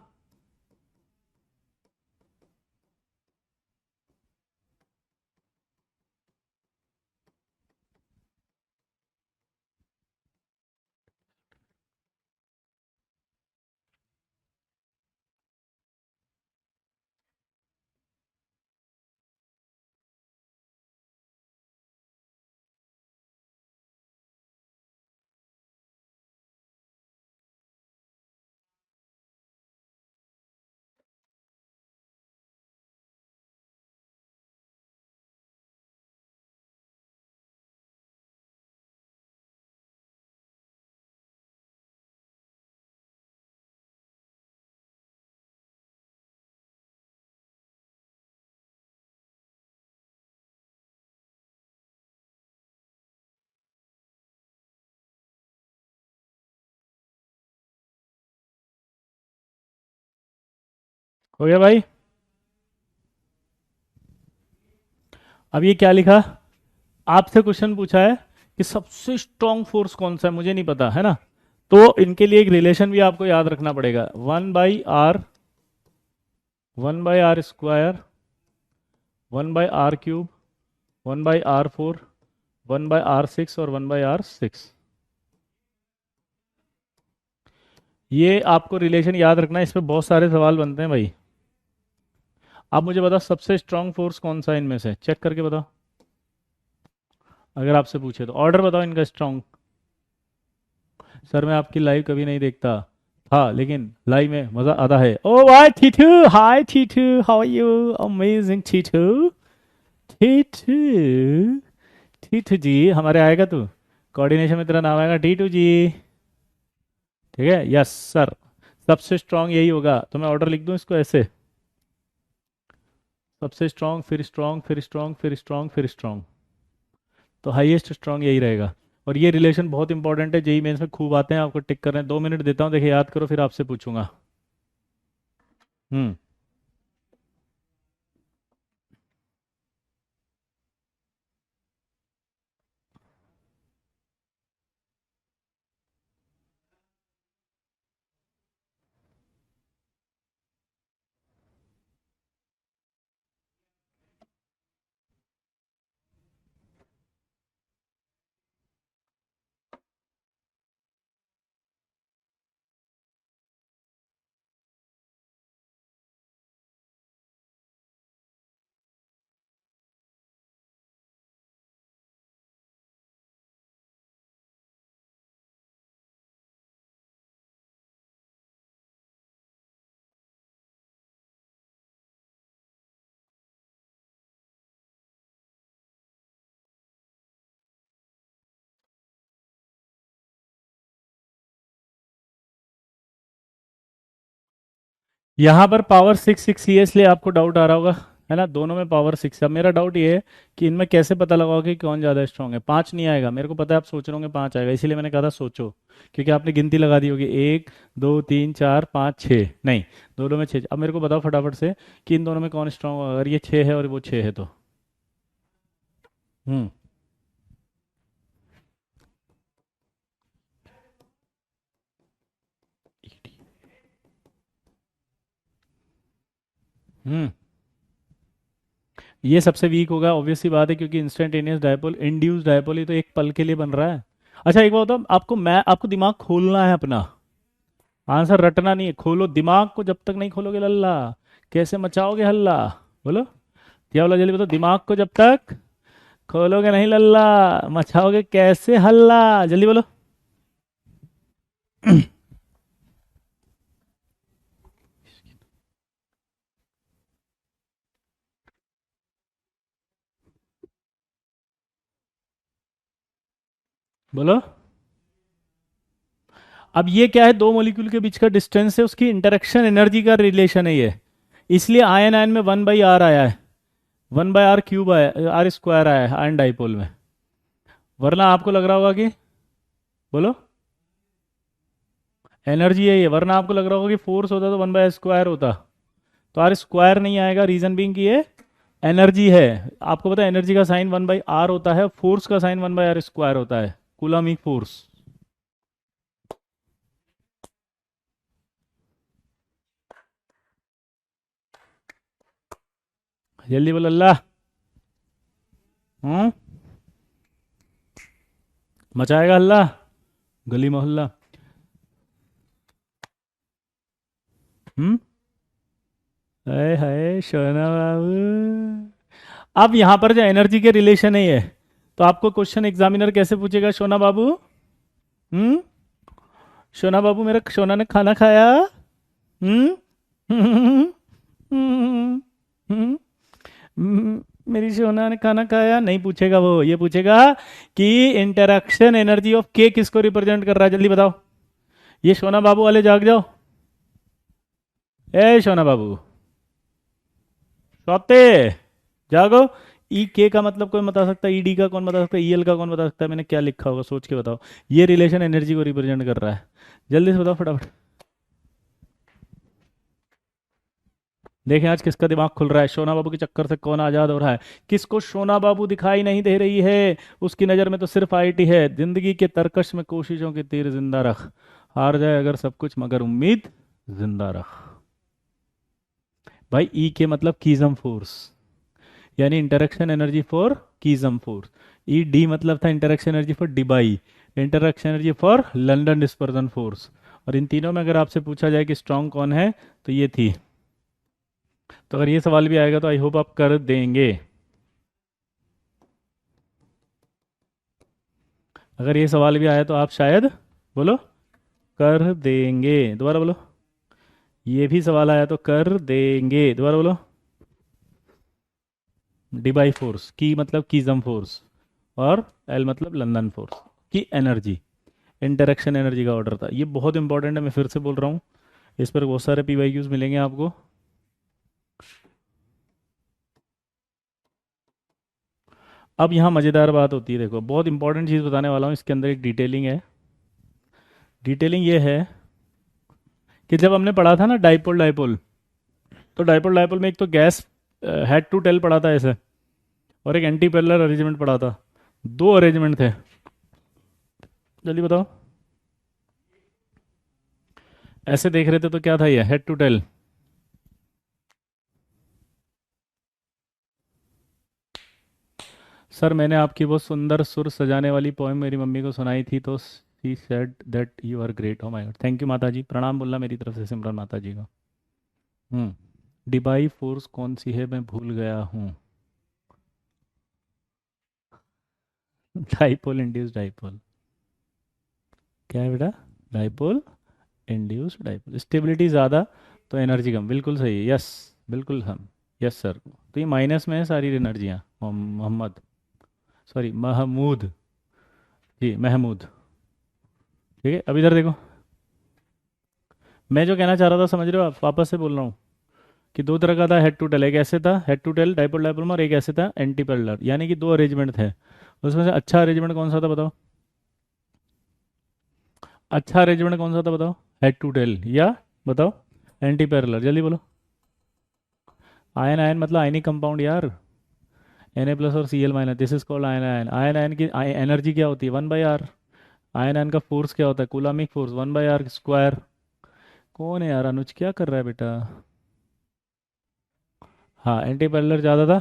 हो गया भाई? अब ये क्या लिखा? आपसे क्वेश्चन पूछा है कि सबसे स्ट्रॉन्ग फोर्स कौन सा है, मुझे नहीं पता है ना। तो इनके लिए एक रिलेशन भी आपको याद रखना पड़ेगा, 1/r, 1/r², 1/r³, 1/r4, 1/r6 और 1/r6। ये आपको रिलेशन याद रखना है, इस पे बहुत सारे सवाल बनते हैं भाई। आप मुझे बताओ सबसे स्ट्रॉन्ग फोर्स कौन सा है इनमें से, चेक करके बताओ। अगर आपसे पूछे तो ऑर्डर बताओ इनका स्ट्रॉन्ग। सर मैं आपकी लाइव कभी नहीं देखता था, लेकिन लाइव में मजा आता है। ओ वाह Titu, hi Titu, how are you? Amazing Titu. Titu, T2 ji हमारे आएगा तू, कोऑर्डिनेशन में तेरा नाम आएगा T2 जी। ठीक है, यस सर। सबसे स्ट्रांग यही होगा, तो मैं ऑर्डर लिख दूं इसको ऐसे, सबसे स्ट्रांग फिर स्ट्रांग फिर स्ट्रांग फिर स्ट्रांग फिर स्ट्रांग, तो हाईएस्ट स्ट्रांग यही रहेगा। और ये रिलेशन बहुत इंपॉर्टेंट है, जेई मेंस में खूब आते हैं, आपको टिक कर रहे हैं। 2 मिनट देता हूँ, देखिए याद करो फिर आपसे पूछूंगा। हम्म। यहाँ पर पावर 6 6 ये इसलिए आपको डाउट आ रहा होगा, है ना, दोनों में पावर 6। अब मेरा डाउट ये है कि इनमें कैसे पता लगाओगे कि कौन ज़्यादा स्ट्रांग है। 5 नहीं आएगा, मेरे को पता है आप सोच रहे होंगे 5 आएगा, इसीलिए मैंने कहा था सोचो, क्योंकि आपने गिनती लगा दी होगी 1 2 3 4 5 6, नहीं, दोनों में 6। अब मेरे को बताओ फटाफट से कि इन दोनों में कौन स्ट्रांग होगा, अगर ये 6 है और वो 6 है तो। हम्म। हम्म। ये सबसे वीक होगा, ऑब्वियस सी बात है, क्योंकि इंस्टेंटेनियस डायपोल, इंड्यूस डायपोल, ये तो एक पल के लिए बन रहा है। अच्छा एक बात बताओ आपको, मैं आपको दिमाग खोलना है अपना, आंसर रटना नहीं है, खोलो दिमाग को, जब तक नहीं खोलोगे लल्ला कैसे मचाओगे हल्ला। बोलो, क्या बोला, जल्दी बताओ, दिमाग को जब तक खोलोगे नहीं लल्ला मचाओगे कैसे हल्ला, जल्दी बोलो। बोलो। अब ये क्या है, दो मॉलिक्यूल के बीच का डिस्टेंस है, उसकी इंटरेक्शन एनर्जी का रिलेशन है ये, इसलिए आयन आयन में 1/r आया है, 1/r³ आया, r² आया है आयन डाइपोल में। वरना आपको लग रहा होगा कि, बोलो, एनर्जी है ये, वरना आपको लग रहा होगा कि फोर्स होता तो 1/r² होता, तो r² नहीं आएगा, रीजन बीइंग कि ये एनर्जी है। आपको पता है एनर्जी का साइन 1/r होता है, फोर्स का साइन 1/r² होता है, कूलम्बिक फोर्स। जल्दी बोलो अल्लाह। हम्म। मचाएगा अल्लाह, गली मोहल्ला। हम्म। हाय हाय सोना बाबू। अब यहाँ पर जो एनर्जी के रिलेशन है ये, तो आपको क्वेश्चन एग्जामिनर कैसे पूछेगा, सोना बाबू। हम्म। सोना बाबू, मेरा सोना ने खाना खाया। हम्म। हम्म। हम्म। हम्म। मेरी सोना ने खाना खाया, नहीं पूछेगा वो, ये पूछेगा कि इंटरक्शन एनर्जी ऑफ के किसको रिप्रेजेंट कर रहा है, जल्दी बताओ। ये सोना बाबू वाले जाग जाओ, ए सोना बाबू, सोते जागो। ई के का मतलब कोई बता सकता है, ई डी का कौन बता सकता है, ई एल का कौन बता सकता है, मैंने क्या लिखा होगा सोच के बताओ। ये रिलेशन एनर्जी को रिप्रेजेंट कर रहा है, जल्दी से बताओ फटाफट। देखें आज किसका दिमाग खुल रहा है, सोना बाबू के चक्कर से कौन आजाद हो रहा है। किसको सोना बाबू दिखाई नहीं दे रही है, उसकी नज़र में तो सिर्फ आईटी है। जिंदगी के तरकश में कोशिशों के तीर जिंदा रख, हार जाए अगर सब कुछ मगर उम्मीद जिंदा रख। भाई ई के मतलब कीजम फोर्स, यानी interaction energy for Keesom force. E D मतलब था interaction energy for Debye, interaction energy for London dispersion force. और इन तीनों में अगर आपसे पूछा जाए कि स्ट्रांग कौन है, तो ये थी। तो अगर ये सवाल भी आएगा तो आई होप आप कर देंगे। अगर ये सवाल भी आया तो आप शायद, बोलो, कर देंगे, दोबारा बोलो। ये भी सवाल आया तो कर देंगे, दोबारा बोलो। डिबाई फोर्स, की मतलब कीजम फोर्स, और एल मतलब लंदन फोर्स की एनर्जी, इंटरेक्शन एनर्जी का ऑर्डर था। ये बहुत इंपॉर्टेंट है, मैं फिर से बोल रहा हूँ, इस पर बहुत सारे पीवाईक्यूज मिलेंगे आपको। अब यहाँ मज़ेदार बात होती है, देखो बहुत इंपॉर्टेंट चीज़ बताने वाला हूँ, इसके अंदर एक डिटेलिंग है। डिटेलिंग ये है कि जब हमने पढ़ा था ना डाइपोल डाइपोल, तो डाइपोल डाइपोल में एक तो गैस हेड टू टेल पढ़ा था ऐसे, और एक एंटी पैरेलल अरेंजमेंट पढ़ा था। दो अरेंजमेंट थे, जल्दी बताओ। ऐसे देख रहे थे तो क्या था ये, हेड टू टेल। सर मैंने आपकी वो सुंदर सुर सजाने वाली पोएम मेरी मम्मी को सुनाई थी, तो she said that you are great. Oh my God, thank you माता जी, प्रणाम बोलना मेरी तरफ से सिमरन माता जी को। हम्म। डिबाई फोर्स कौन सी है, मैं भूल गया हूँ। डाइपोल इंड्यूस डाइपोल, क्या है बेटा? डाइपोल इंड्यूस डाइपोल, स्टेबिलिटी ज़्यादा तो एनर्जी कम, बिल्कुल सही है, यस। बिल्कुल हम, यस सर। तो ये माइनस में है सारी एनर्जियाँ, मोहम्मद, सॉरी महमूद, जी महमूद। ठीक है, अब इधर देखो, मैं जो कहना चाह रहा था समझ रहे हो आप, वापस से बोल रहा हूँ कि दो तरह का था हेड टू टेल, एक ऐसे था head to tail dipole dipole में, और एक ऐसे था एंटी पैरेलल, यानी कि दो अरेंजमेंट थे। उसमें से अच्छा अरेंजमेंट कौन सा था बताओ? अच्छा अरेंजमेंट कौन सा था बताओ? हेड टू टेल या बताओ एंटी पैरेलल, जल्दी बोलो। आयन, आयन मतलब आयनिक कंपाउंड यार, Na प्लस और Cl minus, this is called ion ion. Ion ion की एनर्जी क्या होती है? 1/r। आयन आयन का फोर्स क्या होता है? कूलामिक फोर्स 1/r²। कौन है यार? अनुज क्या कर रहा है बेटा? हाँ, एंटी पैरेलल ज़्यादा था।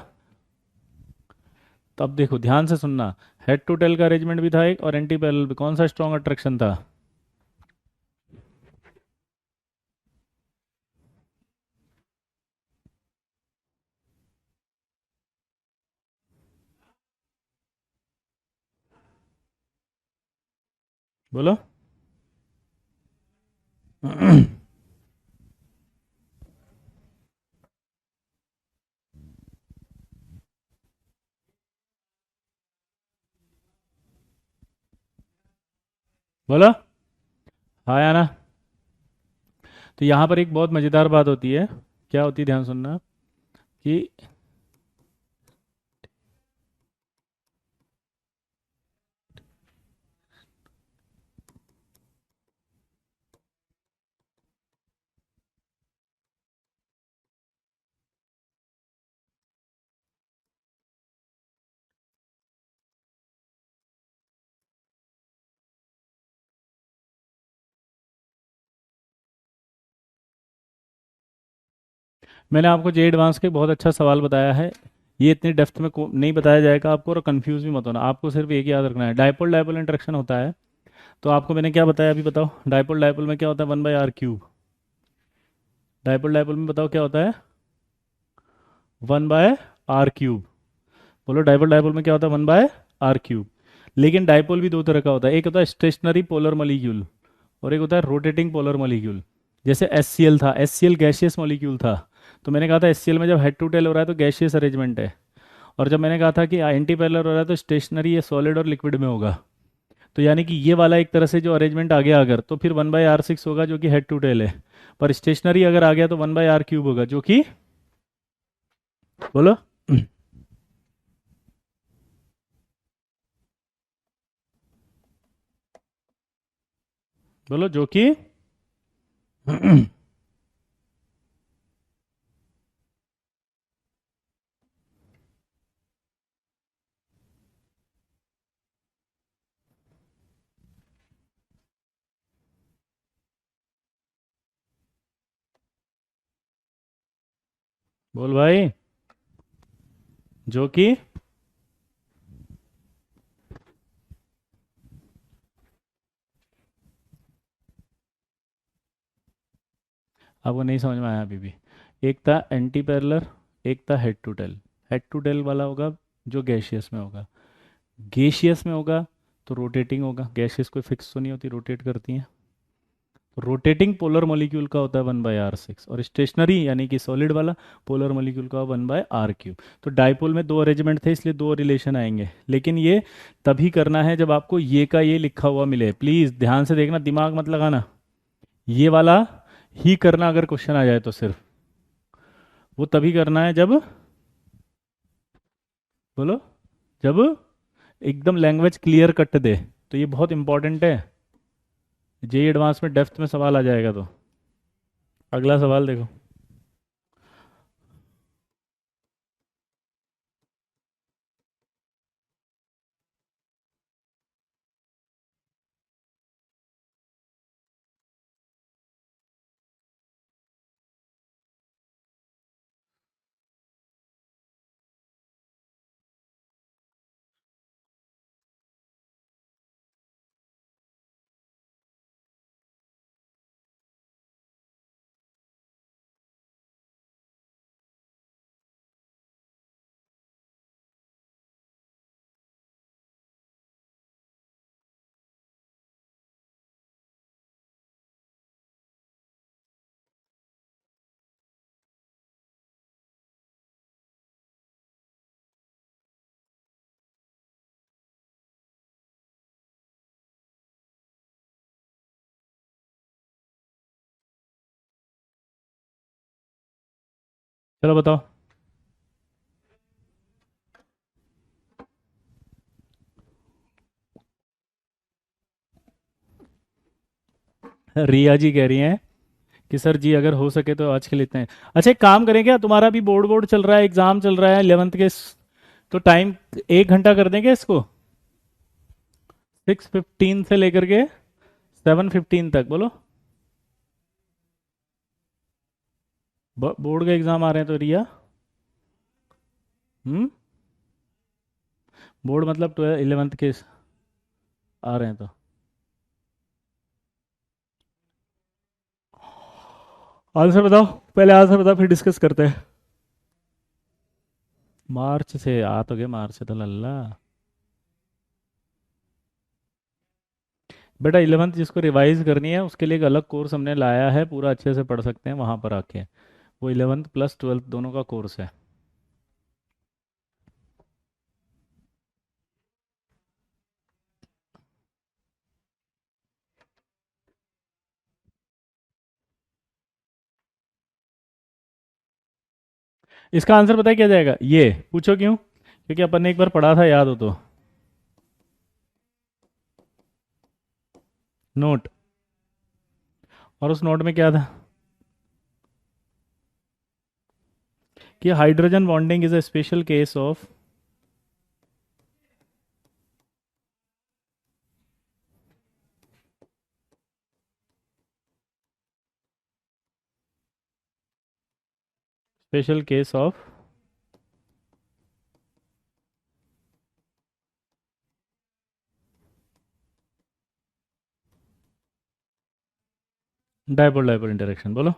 तो अब देखो ध्यान से सुनना, हेड टू टेल का अरेंजमेंट भी था एक, और एंटी पैरेलल भी। कौन सा स्ट्रॉन्ग अट्रैक्शन था? बोलो। बोलो। हाँ या ना? तो यहाँ पर एक बहुत मज़ेदार बात होती है, क्या होती है ध्यान सुनना, कि मैंने आपको जे एडवांस के बहुत अच्छा सवाल बताया है, ये इतनी डेप्थ में नहीं बताया जाएगा आपको, और कंफ्यूज भी मत होना, आपको सिर्फ एक याद रखना है, डाइपोल डाइपोल इंटरेक्शन होता है। तो आपको मैंने क्या बताया अभी बताओ, डाइपोल डाइपोल में क्या होता है? 1/r³। डाइपोल डाइपोल में बताओ क्या होता है? 1/r³। बोलो डाइपोल डाइपोल में क्या होता है? 1/r³। लेकिन डाइपोल भी दो तरह का होता है, एक होता है स्टेशनरी पोलर मॉलिक्यूल, और एक होता है रोटेटिंग पोलर मॉलिक्यूल। जैसे एस था, एस गैशियस मॉलिक्यूल था, तो मैंने कहा था एस में जब हेड टू टेल हो रहा है तो गैशियस अरेंजमेंट है, और जब मैंने कहा था कि एंटी पैरेलल हो रहा है तो स्टेशनरी या सॉलिड और लिक्विड में होगा। तो यानी कि ये वाला एक तरह से जो अरेंजमेंट आ गया अगर, तो फिर 1/r6 होगा जो कि हेड टू टेल है, पर स्टेशनरी अगर आ गया तो 1/r³ होगा जो कि, बोलो। बोलो जो कि, बोल भाई, जो कि, आपको नहीं समझ में आया अभी भी? एक था एंटी पैरेलल, एक था head to tail. Head to tail वाला होगा जो गैशियस में होगा, गैशियस में होगा तो रोटेटिंग होगा, गैशियस कोई फिक्स तो नहीं होती, रोटेट करती हैं। रोटेटिंग पोलर मॉलिक्यूल का होता है 1/r6, और स्टेशनरी यानी कि सॉलिड वाला पोलर मॉलिक्यूल का 1/r3। तो डाइपोल में दो अरेंजमेंट थे, इसलिए दो रिलेशन आएंगे, लेकिन ये तभी करना है जब आपको ये का ये लिखा हुआ मिले। प्लीज ध्यान से देखना, दिमाग मत लगाना, ये वाला ही करना अगर क्वेश्चन आ जाए तो सिर्फ। वो तभी करना है जब, बोलो, जब एकदम लैंग्वेज क्लियर कट दे। तो ये बहुत इंपॉर्टेंट है, जेई एडवांस में डेप्थ में सवाल आ जाएगा। तो अगला सवाल देखो। चलो बताओ। रिया जी कह रही हैं कि सर जी अगर हो सके तो आज के लेते हैं। अच्छा एक काम करें क्या, तुम्हारा भी बोर्ड बोर्ड चल रहा है, एग्जाम चल रहा है 11th के, तो टाइम 1 घंटा कर देंगे इसको, 6:15 से लेकर के 7:15 तक। बोलो, बोर्ड के एग्जाम आ रहे हैं तो रिया, हम्म, बोर्ड मतलब 11th के आ रहे हैं तो आंसर बताओ, पहले आंसर बताओ फिर डिस्कस करते हैं। मार्च से आ तो गए, मार्च से तो लल्ला। बेटा 11th जिसको रिवाइज करनी है उसके लिए एक अलग कोर्स हमने लाया है, पूरा अच्छे से पढ़ सकते हैं वहां पर आके। वो 11th प्लस 12th दोनों का कोर्स है। इसका आंसर पता है क्या जाएगा, ये पूछो क्यों, क्योंकि अपन ने एक बार पढ़ा था, याद हो तो। नोट, और उस नोट में क्या था कि hydrogen bonding is a special case of, special case of dipole dipole interaction. बोलो।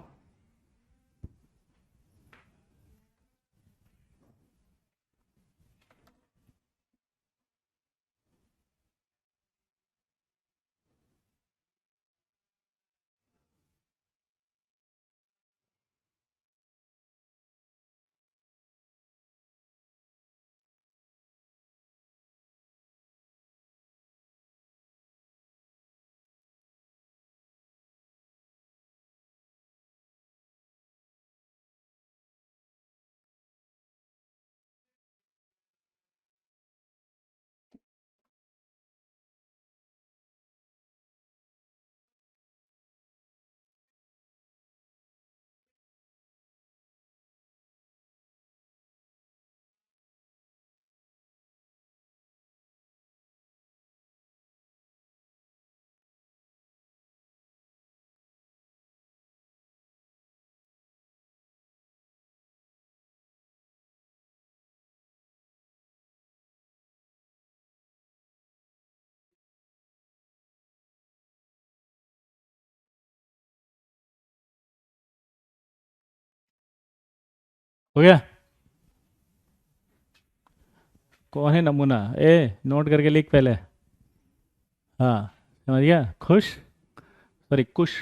हो गया। कौन है नमूना, ए नोट करके लिख पहले। हाँ, समझ गया, खुश, सॉरी कुश।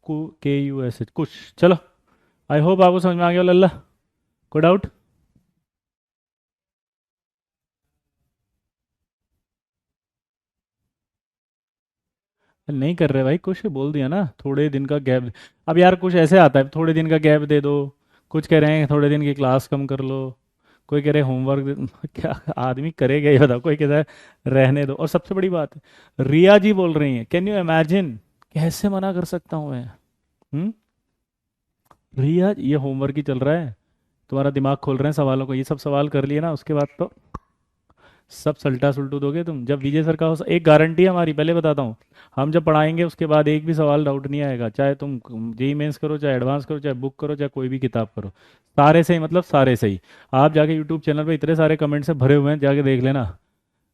KUSH कुछ। चलो, आई होप आपको समझ में आ गया लल्ला। कोई डाउट? नहीं कर रहे भाई, कुछ बोल दिया ना, थोड़े दिन का गैप। अब यार कुछ ऐसे आता है, थोड़े दिन का गैप दे दो। कुछ कह रहे हैं थोड़े दिन की क्लास कम कर लो। कोई कह रहे होमवर्क क्या आदमी करेगा ये बताओ, कोई कहता है रहने दो। और सबसे बड़ी बात, रिया जी बोल रही हैं, कैन यू इमेजिन, कैसे मना कर सकता हूँ मैं? हम्म। रिया, ये होमवर्क ही चल रहा है, तुम्हारा दिमाग खोल रहे हैं सवालों को, ये सब सवाल कर लिए ना, उसके बाद तो सब सल्टा सुल्टू दोगे तुम। जब विजय सर का हो, एक गारंटी है हमारी, पहले बताता हूँ, हम जब पढ़ाएंगे उसके बाद एक भी सवाल डाउट नहीं आएगा, चाहे तुम जेई मेंस करो, चाहे एडवांस करो, चाहे बुक करो, चाहे कोई भी किताब करो। सारे सही, मतलब सारे सही। आप जाके यूट्यूब चैनल पे इतने सारे कमेंट से भरे हुए हैं, जाके देख लेना।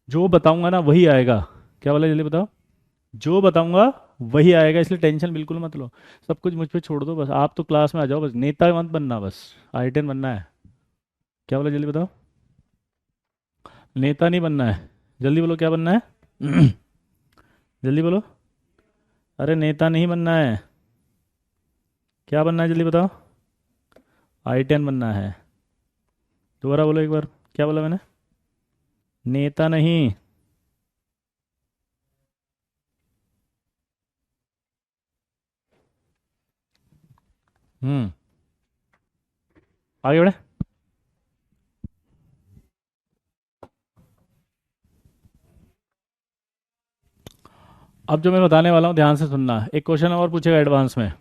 जो बताऊंगा ना वही आएगा। क्या बोला, जल्दी बताओ। जो बताऊंगा वही आएगा, इसलिए टेंशन बिल्कुल मत लो। सब कुछ मुझ पे छोड़ दो, बस आप तो क्लास में आ जाओ, बस नेता मत बनना, बस आई बनना है। क्या बोला, जल्दी बताओ। नेता नहीं बनना है, जल्दी बोलो क्या बनना है। जल्दी बोलो। अरे नेता नहीं बनना है, क्या बनना है जल्दी बताओ। आई बनना है। दोबारा बोलो एक बार, क्या बोला मैंने? नेता नहीं। हम्म। आगे बढ़े। अब जो मैं बताने वाला हूँ ध्यान से सुनना, एक क्वेश्चन और पूछेगा एडवांस में।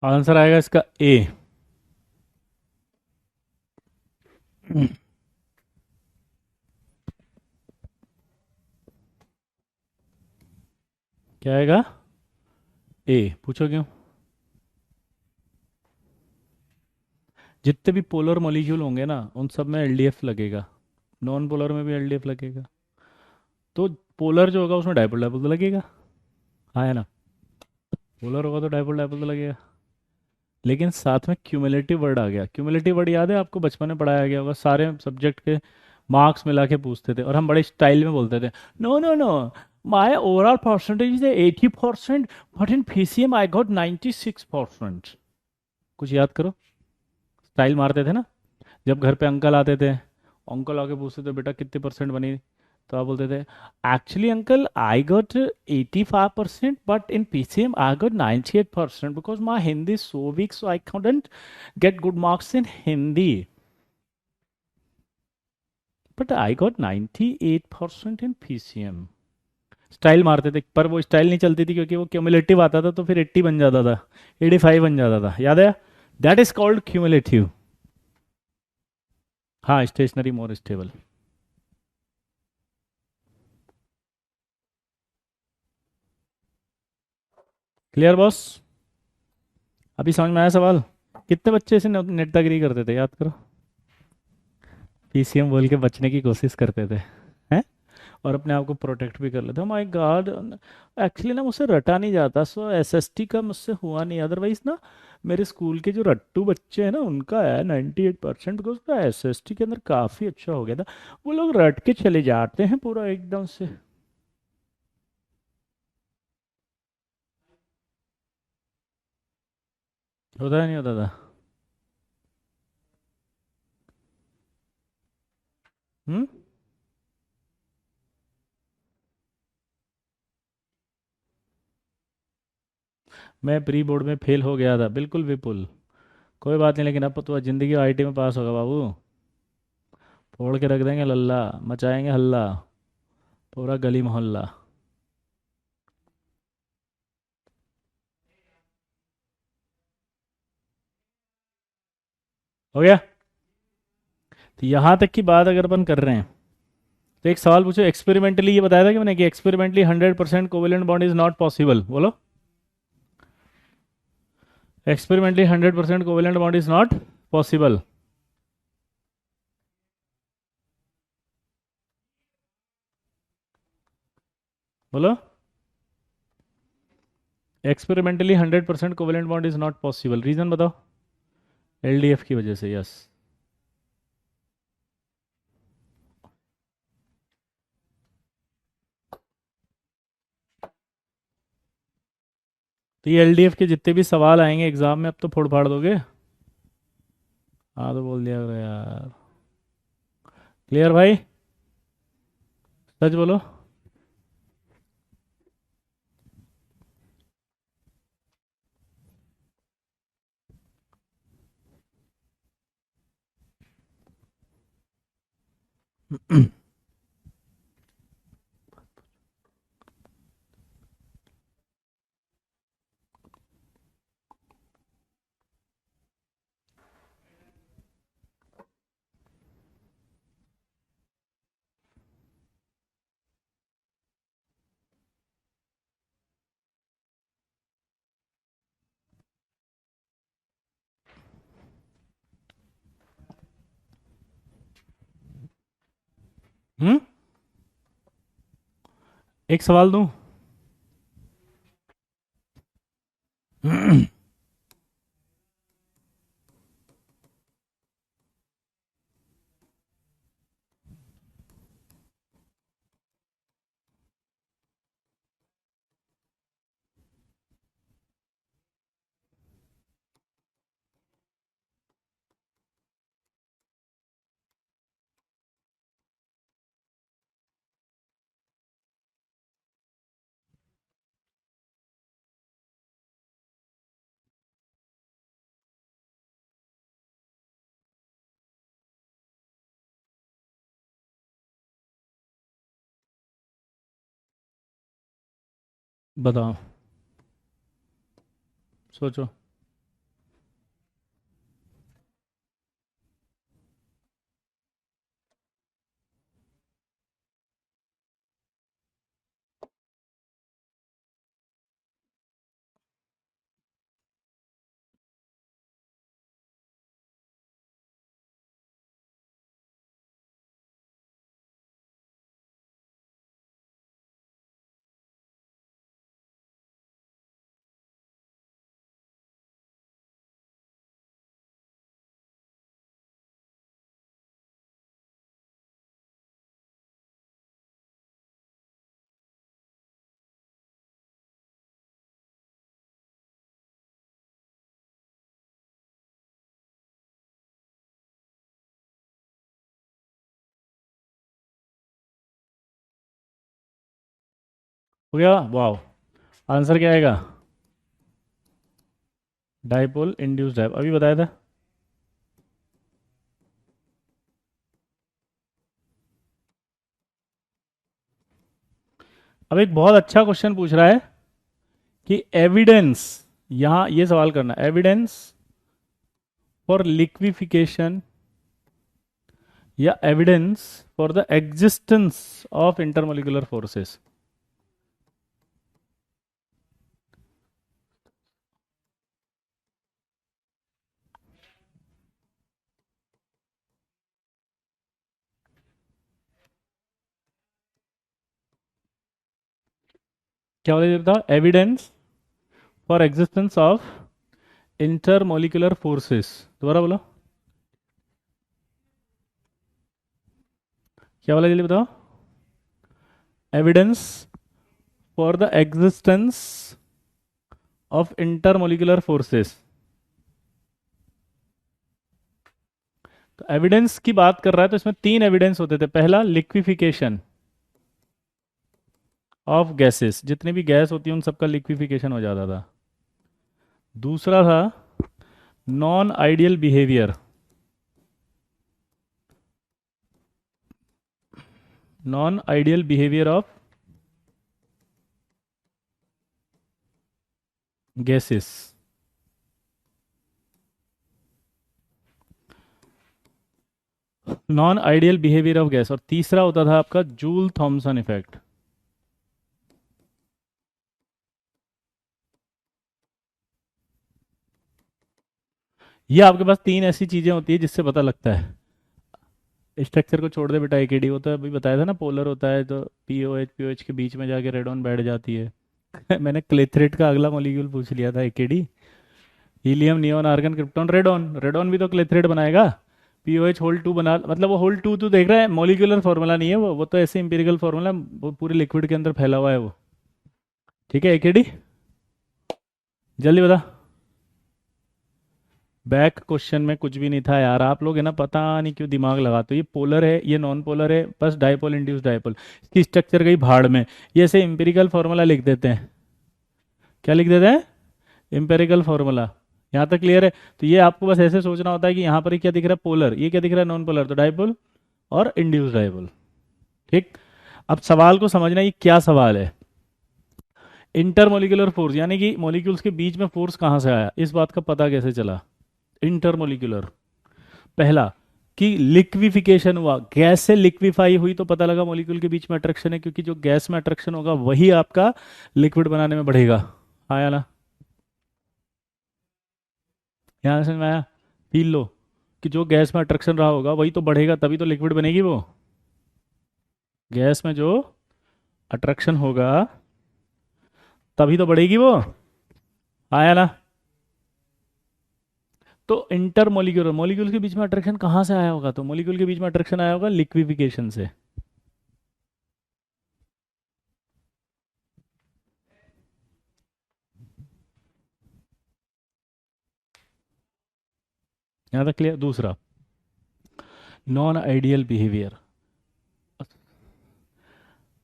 आंसर आएगा इसका ए। क्या आएगा? ए। पूछो क्यों? जितने भी पोलर मॉलिक्यूल होंगे ना उन सब में एलडीएफ लगेगा, नॉन पोलर में भी एलडीएफ लगेगा। तो पोलर जो होगा उसमें डाइपोल डाइपोल तो लगेगा। हाँ है ना, पोलर होगा तो डाइपोल डाइपोल तो लगेगा। लेकिन साथ में क्यूमुलेटिव वर्ड आ गया। क्यूमुलेटिव वर्ड याद है आपको, बचपन में पढ़ाया गया होगा, सारे सब्जेक्ट के मार्क्स मिला के पूछते थे और हम बड़े स्टाइल में बोलते थे, no no no, my overall percentage is 80%, but in PCM I got 96%। कुछ याद करो, स्टाइल मारते थे ना। जब घर पे अंकल आते थे, अंकल आके पूछते थे बेटा कितने परसेंट बनी, तो आप बोलते थे, actually uncle I got 85%, but in PCM I got 98% because my Hindi so weak so I count get good marks in Hindi, but I got 98% in PCM. Style मारते थे, पर वो स्टाइल नहीं चलती थी क्योंकि वो क्यूमुलेटिव आता था तो फिर 80 बन जाता था, 85 बन जाता था, याद है? That is called cumulative. हाँ, stationary more stable. Clear boss? अभी समझ में आया सवाल? कितने बच्चे इसे नेटदागिरी करते थे, याद करो। पीसीएम बोल के बचने की कोशिश करते थे, हैं? और अपने आप को प्रोटेक्ट भी कर लेते। My God. एक्चुअली ना मुझसे रटा नहीं जाता, सो एसएसटी का मुझसे हुआ नहीं, अदरवाइज ना मेरे स्कूल के जो रट्टू बच्चे हैं ना उनका है 98%, बिकॉज उसका एसएसटी के अंदर काफ़ी अच्छा हो गया था। वो लोग रट के चले जाते हैं पूरा एकदम से। होता है नहीं होता था? हम्म। मैं प्री बोर्ड में फेल हो गया था, बिल्कुल विपुल। कोई बात नहीं, लेकिन अब तो जिंदगी आईटी में पास होगा बाबू। फोड़ के रख देंगे लल्ला, मचाएंगे हल्ला, पूरा गली मोहल्ला। हो गया? तो यहाँ तक की बात अगर अपन कर रहे हैं तो एक सवाल पूछो, एक्सपेरिमेंटली ये बताया था कि मैंने कि experimentally 100% covalent bond is not possible, बोलो। Experimentally 100% covalent bond is not possible. बोलो। Experimentally 100% covalent bond is not possible, reason बताओ। एलडीएफ की वजह से, यस। तो ये एलडीएफ के जितने भी सवाल आएंगे एग्जाम में अब तो फोड़ फाड़ दोगे। हाँ तो बोल दिया करो यार। क्लियर भाई? सच बोलो। हम्म। एक सवाल दूं? बताओ, सोचो। हो गया? वाओ। आंसर क्या आएगा? डाइपोल इंड्यूस्ड डाइप, अभी बताया था। अब एक बहुत अच्छा क्वेश्चन पूछ रहा है कि एविडेंस, यहाँ ये सवाल करना, एविडेंस फॉर लिक्विफिकेशन या evidence for the existence of intermolecular forces. क्या बोला ये बताओ, evidence for existence of intermolecular forces. दोबारा बोलो, क्या बोला जल्दी बताओ, evidence for the existence of intermolecular forces. तो एविडेंस की बात कर रहा है तो इसमें तीन एविडेंस होते थे। पहला, लिक्विफिकेशन ऑफ गैसेस, जितनी भी गैस होती है उन सबका लिक्विफिकेशन हो जाता था। दूसरा था non ideal behaviour, non ideal behaviour of gases. Non ideal behaviour of gas. और तीसरा होता था आपका जूल थॉमसन इफेक्ट। ये आपके पास तीन ऐसी चीजें होती है जिससे पता लगता है। स्ट्रक्चर को छोड़ दे बेटा, एकेडी वो तो अभी बताया था ना, पोलर होता है तो पीओएच के बीच में जाके रेडॉन बैठ जाती है। मैंने क्लेथरेट का अगला मॉलिक्यूल पूछ लिया था, एकेडी। Helium, neon, argon, krypton, radon. Radon भी तो क्लेथरेट बनाएगा। पीओएच होल टू बना, मतलब वो होल टू तो देख रहा है, मॉलिक्यूलर फार्मूला नहीं है वो तो ऐसे इंपेरिकल फार्मूला, वो पूरे लिक्विड के अंदर फैला हुआ है वो। ठीक है एकेडी, जल्दी बता। बैक क्वेश्चन में कुछ भी नहीं था यार, आप लोग है ना पता नहीं क्यों दिमाग लगाते हो। ये पोलर है, ये नॉन पोलर है, बस डाइपोल इंड्यूस डाइपोल, इसकी स्ट्रक्चर गई भाड़ में। ये ऐसे इंपेरिकल फार्मूला लिख देते हैं। क्या लिख देते हैं? Empirical formula. यहाँ तक क्लियर है? तो ये आपको बस ऐसे सोचना होता है कि यहाँ पर ये क्या दिख रहा है, पोलर, ये क्या दिख रहा है, नॉन पोलर, तो डाइपोल और इंड्यूस डाइपोल। ठीक। अब सवाल को समझना, ये क्या सवाल है। इंटरमोलिकुलर फोर्स, यानी कि मॉलिक्यूल्स के बीच में फोर्स कहाँ से आया, इस बात का पता कैसे चला। इंटरमोलिकुलर, पहला कि लिक्विफिकेशन हुआ, गैस से लिक्विफाई हुई तो पता लगा मॉलिक्यूल के बीच में अट्रैक्शन है, क्योंकि जो गैस में अट्रैक्शन होगा वही आपका लिक्विड बनाने में बढ़ेगा। आया ना? यहाँ समझ में आया? फील लो कि जो गैस में अट्रैक्शन रहा होगा वही तो बढ़ेगा, तभी तो लिक्विड बनेगी वो। गैस में जो अट्रैक्शन होगा तभी तो बढ़ेगी वो। आया ना? तो इंटरमोलिक्यूलर, मॉलिक्यूल के बीच में अट्रैक्शन कहाँ से आया होगा, तो मॉलिक्यूल के बीच में अट्रैक्शन आया होगा लिक्विफिकेशन से। यहाँ तक क्लियर? दूसरा, नॉन आइडियल बिहेवियर।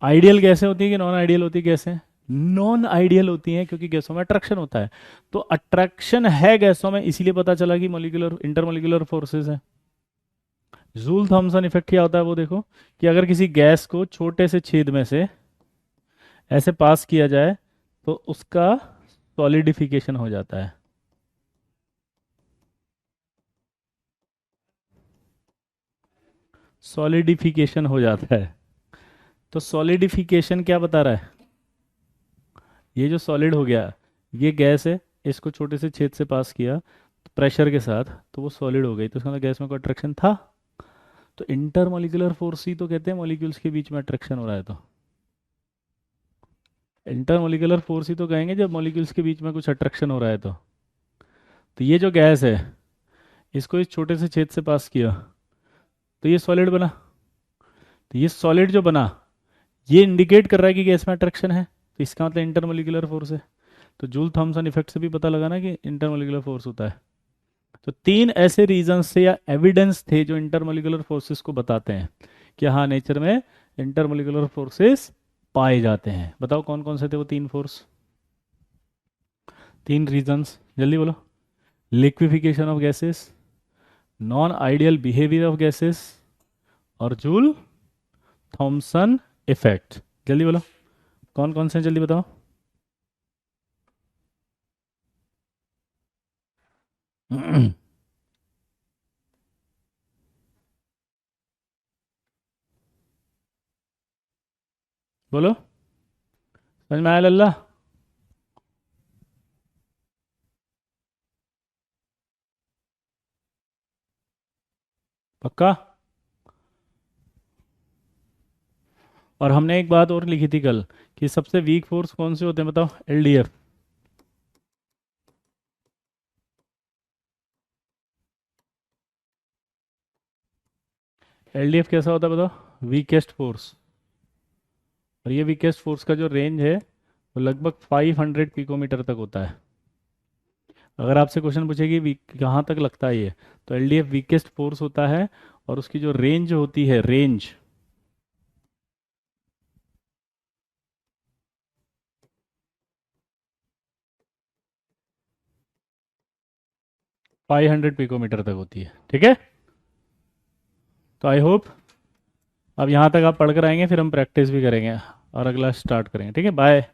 आइडियल गैसें होती है कि नॉन आइडियल होती है गैसें? नॉन आइडियल होती हैं, क्योंकि गैसों में अट्रैक्शन होता है। तो अट्रैक्शन है गैसों में, इसीलिए पता चला कि मॉलिक्यूलर इंटरमॉलिक्यूलर फोर्सेस है। जूल थॉमसन इफेक्ट क्या होता है वो देखो, कि अगर किसी गैस को छोटे से छेद में से ऐसे पास किया जाए तो उसका सॉलिडिफिकेशन हो जाता है। सॉलिडिफिकेशन हो जाता है। तो सॉलिडिफिकेशन क्या बता रहा है, ये जो सॉलिड हो गया, ये गैस है, इसको छोटे से छेद से पास किया प्रेशर के साथ, तो वो सॉलिड हो गई, तो उसका मतलब गैस में कोई अट्रैक्शन था। तो इंटरमॉलिक्यूलर फोर्स ही तो कहते हैं मॉलिक्यूल्स के बीच में अट्रैक्शन हो रहा है। तो इंटरमॉलिक्यूलर फोर्स ही तो कहेंगे जब मॉलिक्यूल्स के बीच में कुछ अट्रैक्शन हो रहा है। तो ये जो गैस है, इसको इस छोटे से छेद से पास किया तो ये सॉलिड बना। तो ये सॉलिड जो बना, ये इंडिकेट कर रहा है कि गैस में अट्रैक्शन है, तो इसका मतलब इंटरमॉलिक्यूलर फोर्स है। तो जूल थॉमसन इफेक्ट से भी पता लगा ना कि इंटरमॉलिक्यूलर फोर्स होता है। तो तीन ऐसे रीजंस से या एविडेंस थे जो इंटरमोलिकुलर फोर्सेस को बताते हैं कि हाँ, नेचर में इंटरमोलिकुलर फोर्सेस पाए जाते हैं। बताओ कौन कौन से थे वो तीन फोर्स, तीन रीजंस, जल्दी बोलो। Liquefaction of gases, non ideal behaviour of gases, और जूल थॉमसन इफेक्ट। जल्दी बोलो कौन कौन से हैं, जल्दी बताओ। बोलो, समझ में आया लल्ला? पक्का? और हमने एक बात और लिखी थी कल कि सबसे वीक फोर्स कौन से होते हैं, बताओ? एलडीएफ। एलडीएफ कैसा होता है बताओ? Weakest force. और ये वीकेस्ट फोर्स का जो रेंज है वो लगभग 500 पिकोमीटर तक होता है। अगर आपसे क्वेश्चन पूछे कि कहाँ तक लगता है ये, तो एलडीएफ वीकेस्ट फोर्स होता है। और उसकी जो रेंज होती है, रेंज 500 पिकोमीटर तक होती है। ठीक है, तो आई होप अब यहाँ तक आप पढ़ कर आएंगे, फिर हम प्रैक्टिस भी करेंगे और अगला स्टार्ट करेंगे। ठीक है, बाय।